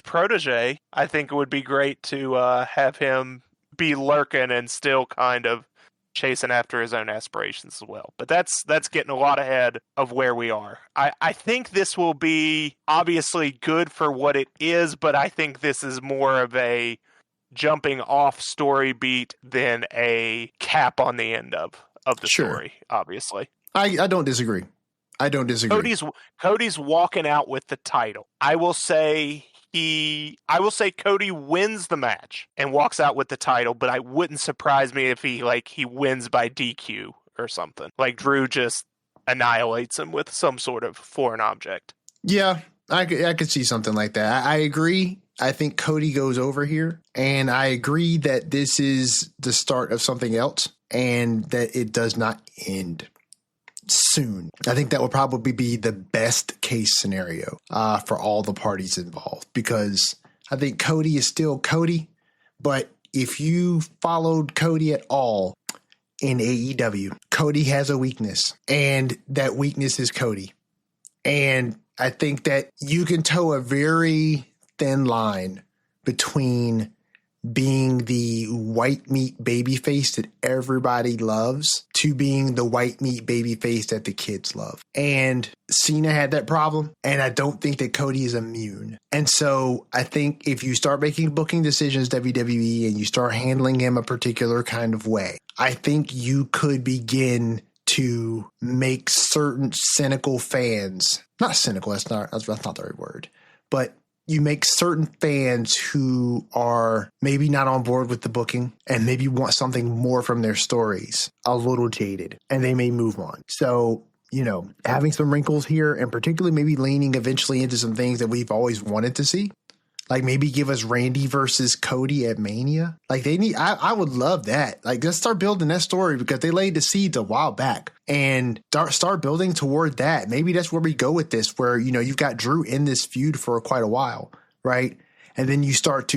protege, I think it would be great to have him be lurking and still kind of chasing after his own aspirations as well. But that's getting a lot ahead of where we are. I think this will be obviously good for what it is, but I think this is more of a jumping off story beat than a cap on the end of the story, obviously. I don't disagree. Cody's walking out with the title. I will say Cody wins the match and walks out with the title, but I wouldn't surprise me if he wins by DQ or something. Like Drew just annihilates him with some sort of foreign object. Yeah, I could see something like that. I agree. I think Cody goes over here, and I agree that this is the start of something else and that it does not end soon. I think that would probably be the best case scenario for all the parties involved, because I think Cody is still Cody, but if you followed Cody at all in AEW, Cody has a weakness, and that weakness is Cody. And I think that you can toe a very thin line between being the white meat babyface that everybody loves to being the white meat babyface that the kids love. And Cena had that problem, and I don't think that Cody is immune. And so I think if you start making booking decisions, WWE, and you start handling him a particular kind of way, I think you could begin to make certain cynical fans, not cynical, that's not the right word, but you make certain fans who are maybe not on board with the booking and maybe want something more from their stories a little jaded, and they may move on. So, having some wrinkles here, and particularly maybe leaning eventually into some things that we've always wanted to see. Like maybe give us Randy versus Cody at Mania. Like I would love that. Like let's start building that story, because they laid the seeds a while back, and start building toward that. Maybe that's where we go with this, where, you've got Drew in this feud for quite a while, right? And then you start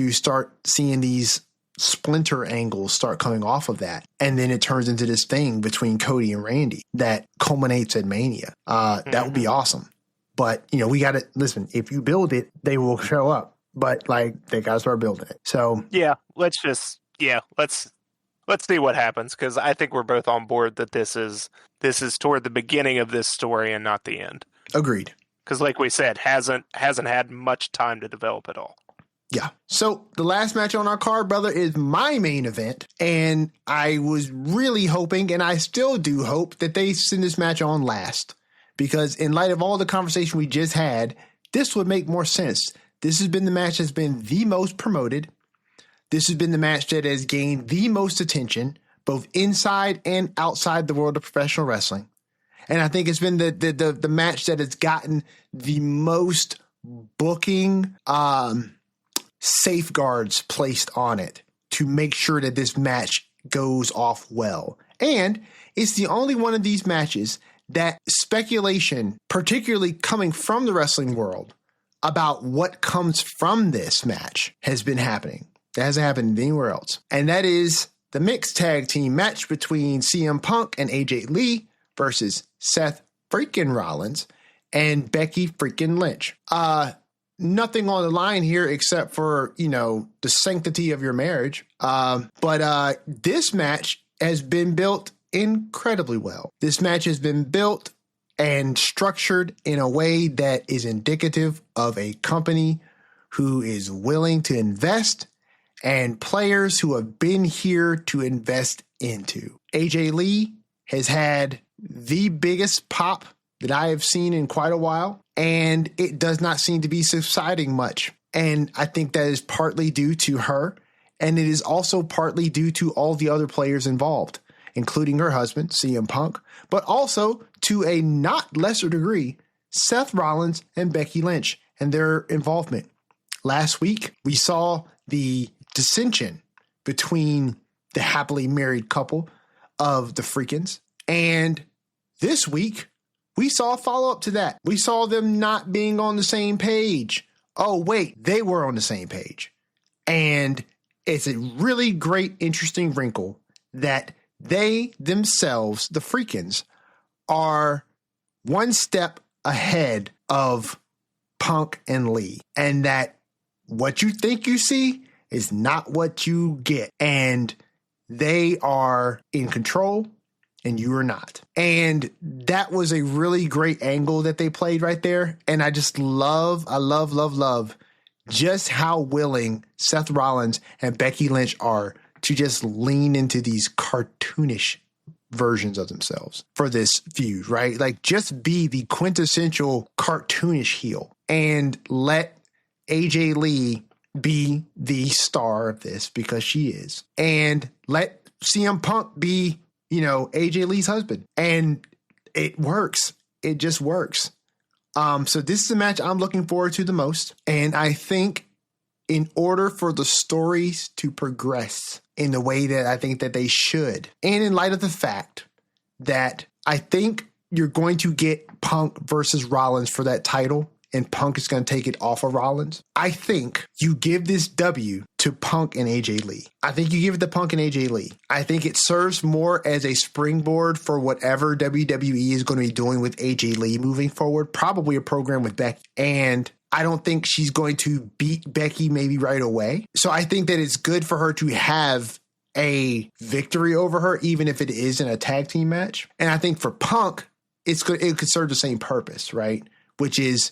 seeing these splinter angles start coming off of that. And then it turns into this thing between Cody and Randy that culminates at Mania. That would be awesome. But, we got to listen, if you build it, they will show up. But they gotta start building it. So let's see what happens, because I think we're both on board that this is toward the beginning of this story and not the end. Agreed. Because like we said, hasn't had much time to develop at all. Yeah. So the last match on our card, brother, is my main event, and I was really hoping, and I still do hope, that they send this match on last, because in light of all the conversation we just had, this would make more sense. This has been the match that's been the most promoted. This has been the match that has gained the most attention, both inside and outside the world of professional wrestling. And I think it's been the match that has gotten the most booking safeguards placed on it to make sure that this match goes off well. And it's the only one of these matches that speculation, particularly coming from the wrestling world, about what comes from this match has been happening. That hasn't happened anywhere else. And that is the mixed tag team match between CM Punk and AJ Lee versus Seth freaking Rollins and Becky freaking Lynch. Nothing on the line here except for, the sanctity of your marriage. But this match has been built incredibly well. This match has been built and structured in a way that is indicative of a company who is willing to invest and players who have been here to invest into. AJ Lee has had the biggest pop that I have seen in quite a while, and it does not seem to be subsiding much. And I think that is partly due to her, and it is also partly due to all the other players involved, including her husband, CM Punk, but also, to a not lesser degree, Seth Rollins and Becky Lynch and their involvement. Last week, we saw the dissension between the happily married couple of the Freakins. And this week, we saw a follow-up to that. We saw them not being on the same page. Oh, wait, they were on the same page. And it's a really great, interesting wrinkle that they themselves, the Freakins, are one step ahead of Punk and Lee, and that what you think you see is not what you get, and they are in control and you are not. And that was a really great angle that they played right there. And I just love just how willing Seth Rollins and Becky Lynch are to just lean into these cartoonish versions of themselves for this feud, right? Like, just be the quintessential cartoonish heel and let AJ Lee be the star of this, because she is. And let CM Punk be, AJ Lee's husband. And it works. It just works. So this is a match I'm looking forward to the most. And I think in order for the stories to progress in the way that I think that they should, and in light of the fact that I think you're going to get Punk versus Rollins for that title, and Punk is going to take it off of Rollins, I think you give this W to Punk and AJ Lee. I think you give it to Punk and AJ Lee. I think it serves more as a springboard for whatever WWE is going to be doing with AJ Lee moving forward, probably a program with Becky. And I don't think she's going to beat Becky maybe right away. So I think that it's good for her to have a victory over her, even if it is in a tag team match. And I think for Punk, it could serve the same purpose, right? Which is,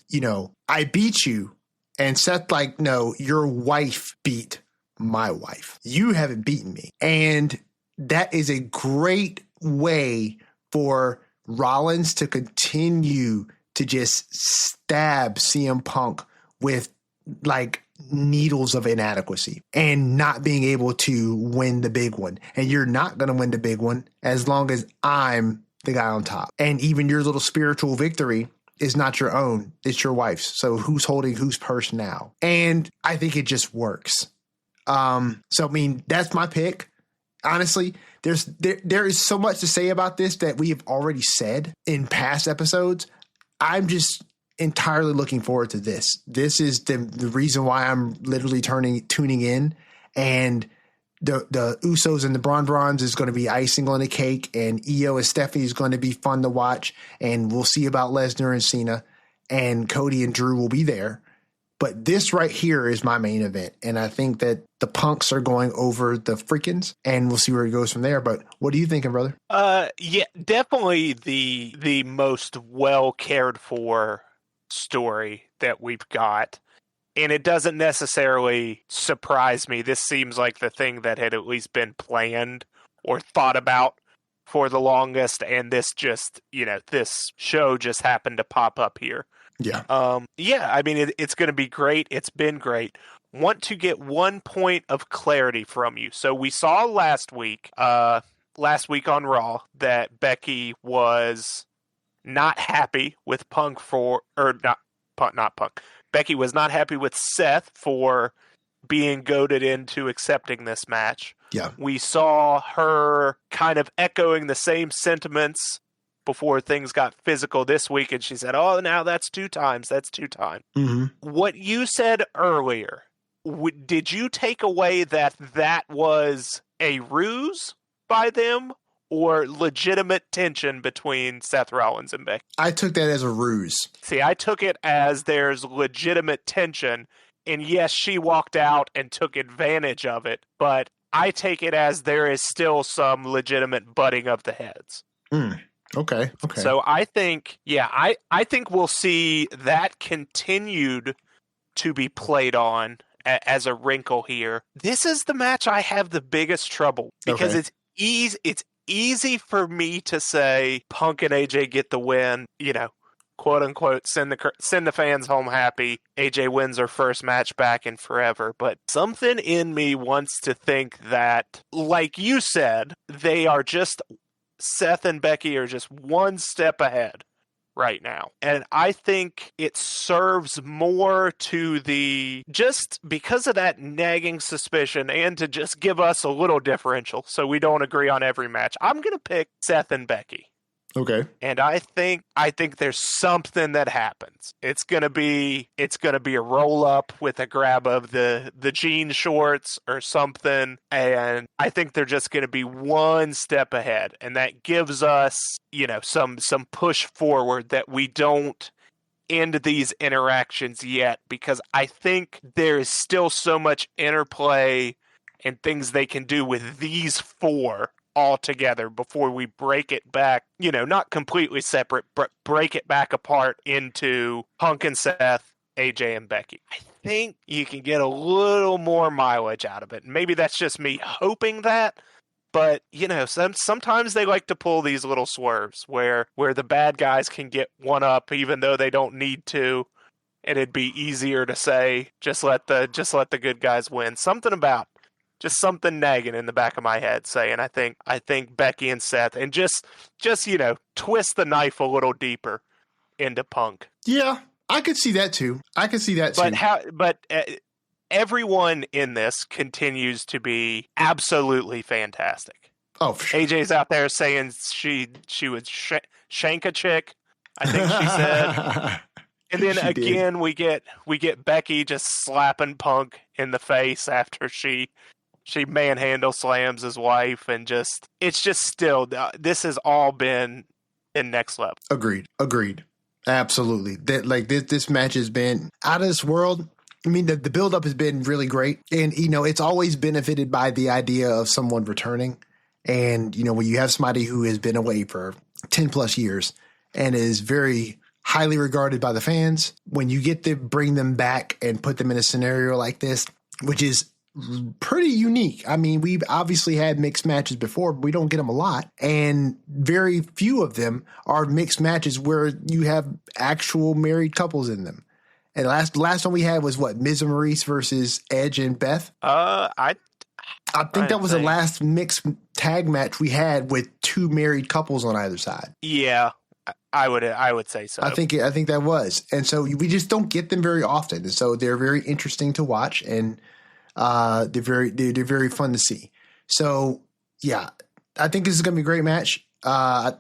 I beat you, and Seth like, no, your wife beat my wife. You haven't beaten me. And that is a great way for Rollins to continue to just stab CM Punk with like needles of inadequacy and not being able to win the big one. And you're not going to win the big one as long as I'm the guy on top. And even your little spiritual victory is not your own. It's your wife's. So who's holding whose purse now? And I think it just works. That's my pick. Honestly, there is so much to say about this that we have already said in past episodes. I'm just entirely looking forward to this. This is the reason why I'm literally tuning in, and the Usos and the Bron is going to be icing on the cake, and Io and Stephanie is going to be fun to watch, and we'll see about Lesnar and Cena, and Cody and Drew will be there. But this right here is my main event, and I think that the Punks are going over the Freakins, and we'll see where it goes from there. But what are you thinking, brother? Yeah, definitely the most well cared for story that we've got. And it doesn't necessarily surprise me. This seems like the thing that had at least been planned or thought about for the longest. And this just, this show just happened to pop up here. Yeah. It's going to be great. It's been great. Want to get 1 point of clarity from you. So we saw last week on Raw that Becky was not happy with Punk not Punk. Becky was not happy with Seth for being goaded into accepting this match. Yeah. We saw her kind of echoing the same sentiments before things got physical this week, and she said, oh, now that's 2 times. That's 2 times. Mm-hmm. What you said earlier, did you take away that was a ruse by them, or legitimate tension between Seth Rollins and Becky? I took that as a ruse. See, I took it as there's legitimate tension, and yes, she walked out and took advantage of it, but I take it as there is still some legitimate butting of the heads. Okay. So I think, I think we'll see that continued to be played on as a wrinkle here. This is the match I have the biggest trouble, because it's easy for me to say Punk and AJ get the win, quote unquote, send the fans home happy. AJ wins her first match back in forever. But something in me wants to think that, like you said, Seth and Becky are just one step ahead right now. And I think it serves more to just because of that nagging suspicion, and to just give us a little differential so we don't agree on every match. I'm going to pick Seth and Becky. Okay. And I think there's something that happens. It's gonna be a roll up with a grab of the jean shorts or something, and I think they're just gonna be one step ahead, and that gives us, some push forward that we don't end these interactions yet, because I think there is still so much interplay and things they can do with these four all together before we break it back, not completely separate, but break it back apart into Punk and Seth, AJ and Becky. I think you can get a little more mileage out of it. Maybe that's just me hoping that, but sometimes they like to pull these little swerves where the bad guys can get one up even though they don't need to, and it'd be easier to say just let the good guys win. Just something nagging in the back of my head saying I think Becky and Seth, and just twist the knife a little deeper into Punk. Yeah, I could see that too. But everyone in this continues to be absolutely fantastic. Oh, for sure. AJ's out there saying she would shank a chick, I think she said. And then again, we get Becky just slapping Punk in the face after she manhandle slams his wife, and it's just still, this has all been in next level. Agreed. Absolutely. This match has been out of this world. I mean, the buildup has been really great, and it's always benefited by the idea of someone returning. And when you have somebody who has been away for 10 plus years and is very highly regarded by the fans, when you get to bring them back and put them in a scenario like this, which is pretty unique. I mean, we've obviously had mixed matches before, but we don't get them a lot. And very few of them are mixed matches where you have actual married couples in them. And the last one we had was what, Miz and Maurice versus Edge and Beth? I think that was the last mixed tag match we had with two married couples on either side. Yeah, I would say so. I think that was. And so we just don't get them very often. And so they're very interesting to watch, and they're very fun to see. So yeah, I think this is going to be a great match.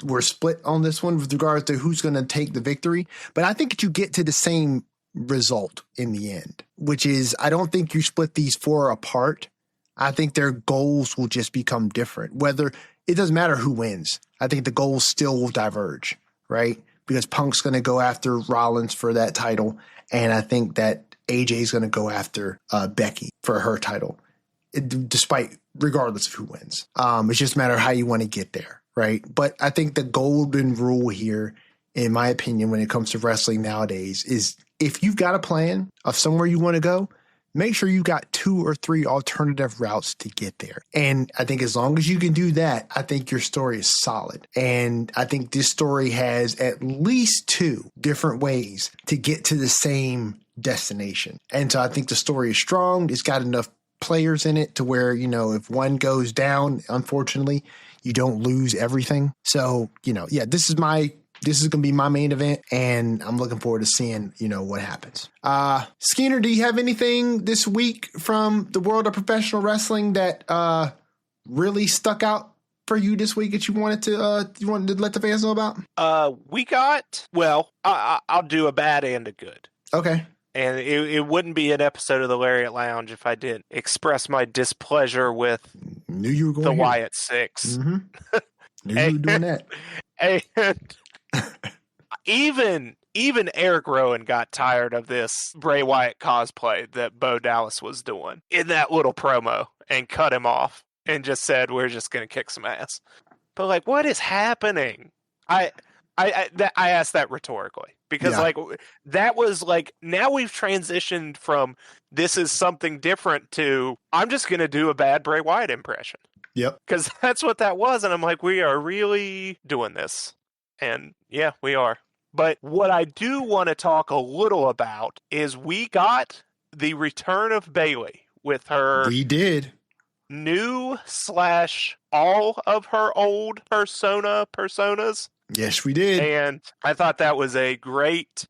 We're split on this one with regards to who's going to take the victory, but I think that you get to the same result in the end, which is, I don't think you split these four apart. I think their goals will just become different. Whether it doesn't matter who wins, I think the goals still will diverge, right? Because Punk's going to go after Rollins for that title, and I think that AJ is going to go after Becky for her title, regardless of who wins. It's just a matter of how you want to get there, right? But I think the golden rule here, in my opinion, when it comes to wrestling nowadays, is if you've got a plan of somewhere you want to go, make sure you got 2 or 3 alternative routes to get there. And I think as long as you can do that, I think your story is solid. And I think this story has at least 2 different ways to get to the same destination. And so I think the story is strong. It's got enough players in it to where, if one goes down, unfortunately, you don't lose everything. So, yeah, this is going to be my main event, and I'm looking forward to seeing, what happens. Skeena, do you have anything this week from the world of professional wrestling that really stuck out for you this week that you wanted to let the fans know about? I'll do a bad and a good. Okay. And it wouldn't be an episode of the Lariat Lounge if I didn't express my displeasure with the Wyatt Six. Mm-hmm. Knew you were doing that. And even Eric Rowan got tired of this Bray Wyatt cosplay that Bo Dallas was doing in that little promo and cut him off and just said, we're just going to kick some ass. But what is happening? I asked that rhetorically because that was now we've transitioned from this is something different to I'm just going to do a bad Bray Wyatt impression. Yep. Because that's what that was. And I'm like, we are really doing this. And yeah, we are. But what I do want to talk a little about is we got the return of Bayley with her. We did. New / all of her old personas. Yes, we did. And I thought that was a great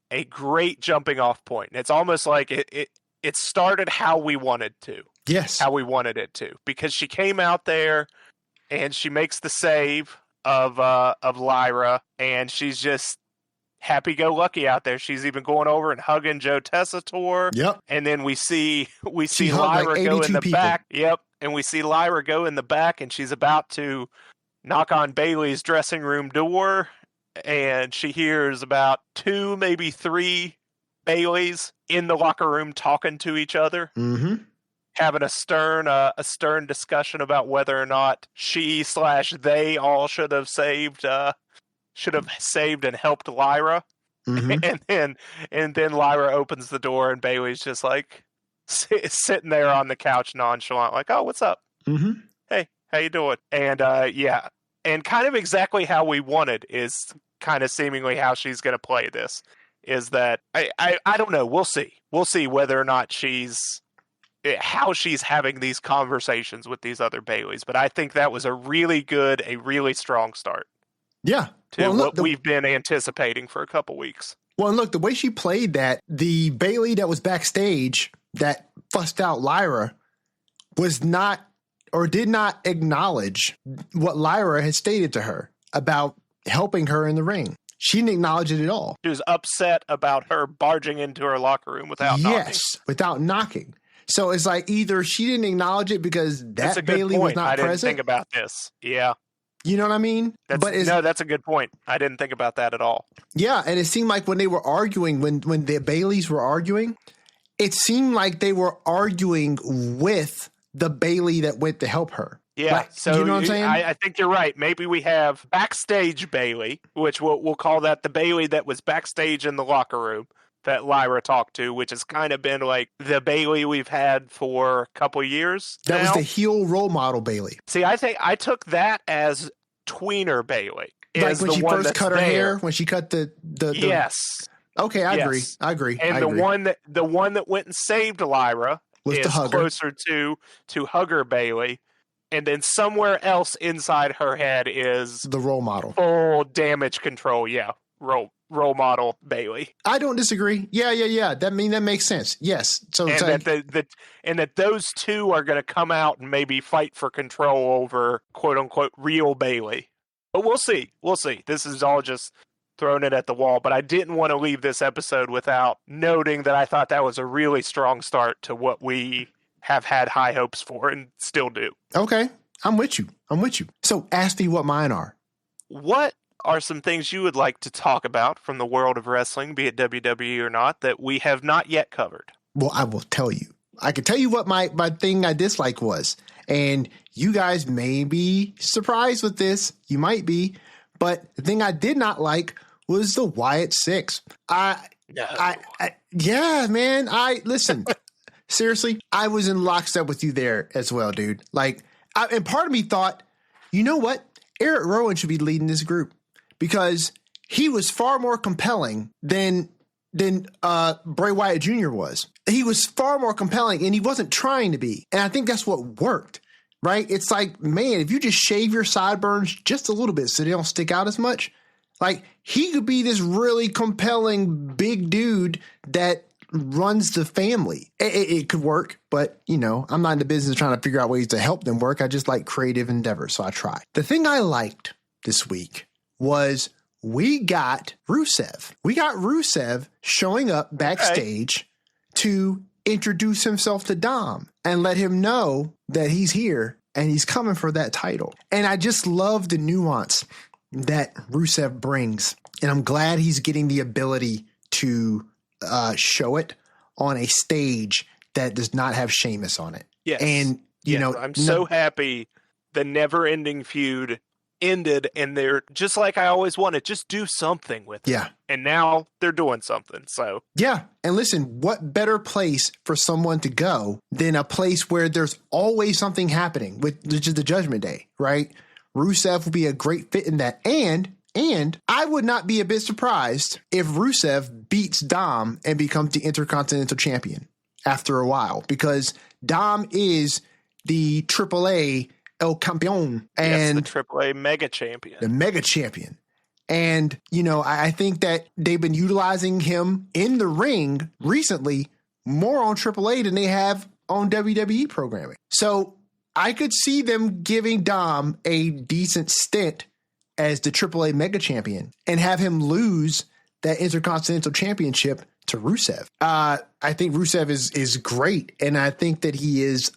jumping off point. It's almost like it started how we wanted to. Yes. How we wanted it to. Because she came out there and she makes the save of Lyra, and she's just happy-go-lucky out there. She's even going over and hugging Joe Tessitore. Yep. And then we see She hugged Lyra like go in 82 the people. back. Yep. And we see Lyra go in the back, and she's about to knock on Bayley's dressing room door, and she hears about 2, maybe 3 Baileys in the locker room talking to each other, having a stern discussion about whether or not she/they all should have saved and helped Lyra. And then Lyra opens the door, and Bayley's just like sitting there on the couch nonchalant, like, "Oh, what's up? Hey, how you doing?" And yeah, and kind of exactly how we wanted is kind of seemingly how she's going to play this. Is that I don't know. We'll see whether or not how she's having these conversations with these other Baileys. But I think that was a really strong start. Yeah. To we've been anticipating for a couple weeks. Well, and look, the way she played that, the Bayley that was backstage that fussed out Lyra was not or did not acknowledge what Lyra had stated to her about helping her in the ring. She didn't acknowledge it at all. She was upset about her barging into her locker room without knocking. Yes, without knocking. So it's like either she didn't acknowledge it because that Bayley was not present. I didn't think about this. Yeah. You know what I mean? That's a good point. I didn't think about that at all. Yeah, and it seemed like when they were arguing, when the Baileys were arguing, it seemed like they were arguing with the Bayley that went to help her. Yeah, like, so you know what I'm saying? I think you're right. Maybe we have backstage Bayley, which we'll call that the Bayley that was backstage in the locker room that Lyra talked to, which has kind of been like the Bayley we've had for a couple of years. That was the heel role model Bayley. See, I think I took that as tweener Bayley. Like when she first cut her hair, when she cut the yes. Okay, I agree. And the one that went and saved Lyra was is closer to Hugger Bayley. And then somewhere else inside her head is the role model. Full damage control, yeah. Role model Bayley. I don't disagree. Yeah. That makes sense. Yes. So and that those two are going to come out and maybe fight for control over quote unquote real Bayley. But we'll see. This is all just throwing it at the wall. But I didn't want to leave this episode without noting that I thought that was a really strong start to what we have had high hopes for and still do. Okay. I'm with you. So ask me what mine are. What are some things you would like to talk about from the world of wrestling, be it WWE or not, that we have not yet covered? Well, I will tell you. I can tell you what my thing I dislike was. And you guys may be surprised with this. You might be. But the thing I did not like was the Wyatt Six. Yeah, man. Listen. Seriously, I was in lockstep with you there as well, dude. And part of me thought, you know what? Eric Rowan should be leading this group because he was far more compelling than Bray Wyatt Jr. was. He was far more compelling, and he wasn't trying to be. And I think that's what worked, right? It's like, man, if you just shave your sideburns just a little bit so they don't stick out as much, like he could be this really compelling big dude that runs the family. It could work, but I'm not in the business of trying to figure out ways to help them work. I just like creative endeavors, so I try. The thing I liked this week was we got Rusev. We got Rusev showing up backstage to introduce himself to Dom and let him know that he's here and he's coming for that title. And I just love the nuance that Rusev brings. And I'm glad he's getting the ability to show it on a stage that does not have Sheamus on it. Yes. And, I'm so happy the never-ending feud ended and they're just like I always wanted, just do something with it. Yeah. And now they're doing something. So yeah. And listen, what better place for someone to go than a place where there's always something happening, which is the Judgment Day, right? Rusev will be a great fit in that. And I would not be a bit surprised if Rusev beats Dom and becomes the Intercontinental Champion after a while, because Dom is the AAA El Campeón. And the AAA Mega Champion. The Mega Champion. And, I think that they've been utilizing him in the ring recently more on AAA than they have on WWE programming. So I could see them giving Dom a decent stint as the AAA Mega Champion and have him lose that Intercontinental Championship to Rusev. I think Rusev is great, and I think that he is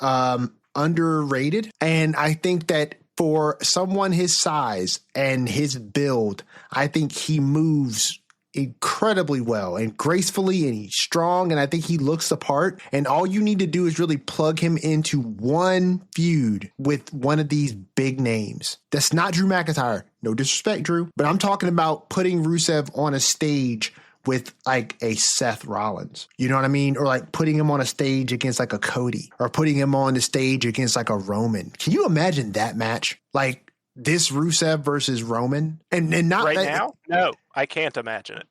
underrated. And I think that for someone his size and his build, I think he moves incredibly well and gracefully, and he's strong, and I think he looks the part. And all you need to do is really plug him into one feud with one of these big names. That's not Drew McIntyre. No disrespect, Drew, but I'm talking about putting Rusev on a stage with like a Seth Rollins, you know what I mean? Or like putting him on a stage against like a Cody, or putting him on the stage against like a Roman. Can you imagine that match? Like this Rusev versus Roman, and not right now? No, I can't imagine it.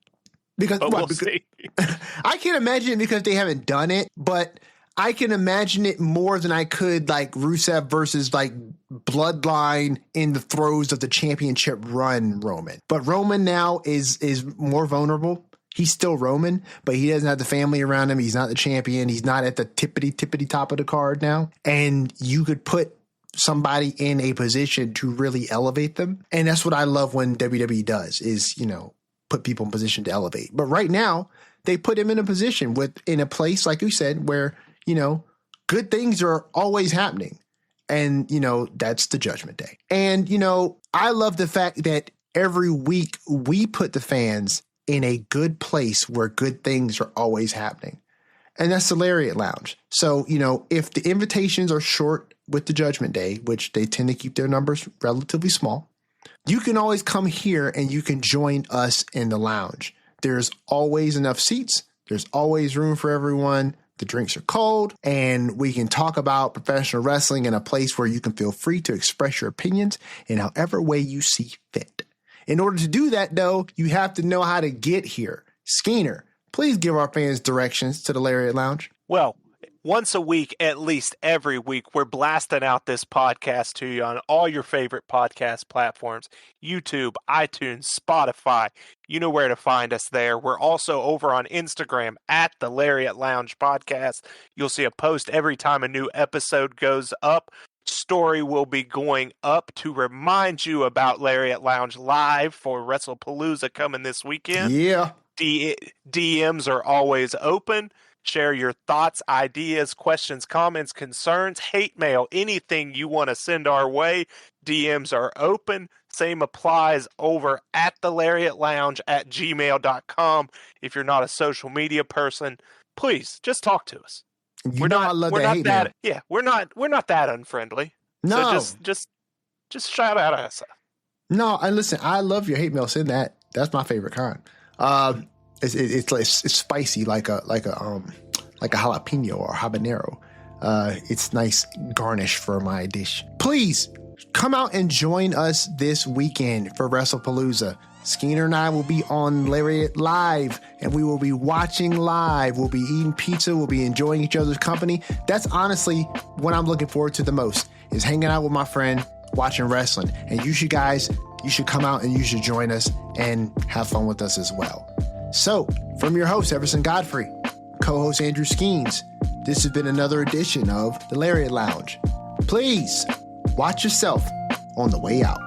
Because, we'll see. I can't imagine it because they haven't done it, but I can imagine it more than I could like Rusev versus like Bloodline in the throes of the championship run Roman. But Roman now is more vulnerable. He's still Roman, but he doesn't have the family around him. He's not the champion. He's not at the tippity top of the card now. And you could put somebody in a position to really elevate them. And that's what I love when WWE does is, you know, put people in position to elevate. But right now they put him in a position in a place, like you said, where, you know, good things are always happening. And, you know, that's the Judgment Day. And, you know, I love the fact that every week we put the fans in a good place where good things are always happening. And that's the Lariat Lounge. So, you know, if the invitations are short with the Judgment Day, which they tend to keep their numbers relatively small, you can always come here and you can join us in the lounge. There's always enough seats. There's always room for everyone. The drinks are cold, and we can talk about professional wrestling in a place where you can feel free to express your opinions in however way you see fit. In order to do that, though, you have to know how to get here. Skeener, please give our fans directions to the Lariat Lounge. Well, once a week, at least every week, we're blasting out this podcast to you on all your favorite podcast platforms, YouTube, iTunes, Spotify. You know where to find us there. We're also over on Instagram at the Lariat Lounge Podcast. You'll see a post every time a new episode goes up. Story will be going up to remind you about Lariat Lounge Live for WrestlePalooza coming this weekend. Yeah. DMs are always open. Share your thoughts, ideas, questions, comments, concerns, hate mail, anything you want to send our way. DMs are open. Same applies over at the Lariat Lounge at gmail.com. If you're not a social media person, please just talk to us. We're not that unfriendly. No. So just shout out at us. No, and listen, I love your hate mail. Send that. That's my favorite kind. It's spicy like a jalapeno or habanero. It's nice garnish for my dish. Please come out and join us this weekend for WrestlePalooza. Skeener and I will be on Lariat Live, and we will be watching live. We'll be eating pizza. We'll be enjoying each other's company. That's honestly what I'm looking forward to the most, is hanging out with my friend, watching wrestling. And you should come out and you should join us and have fun with us as well. So, from your host, Everson Godfrey, co-host Andrew Skeens, this has been another edition of the Lariat Lounge. Please watch yourself on the way out.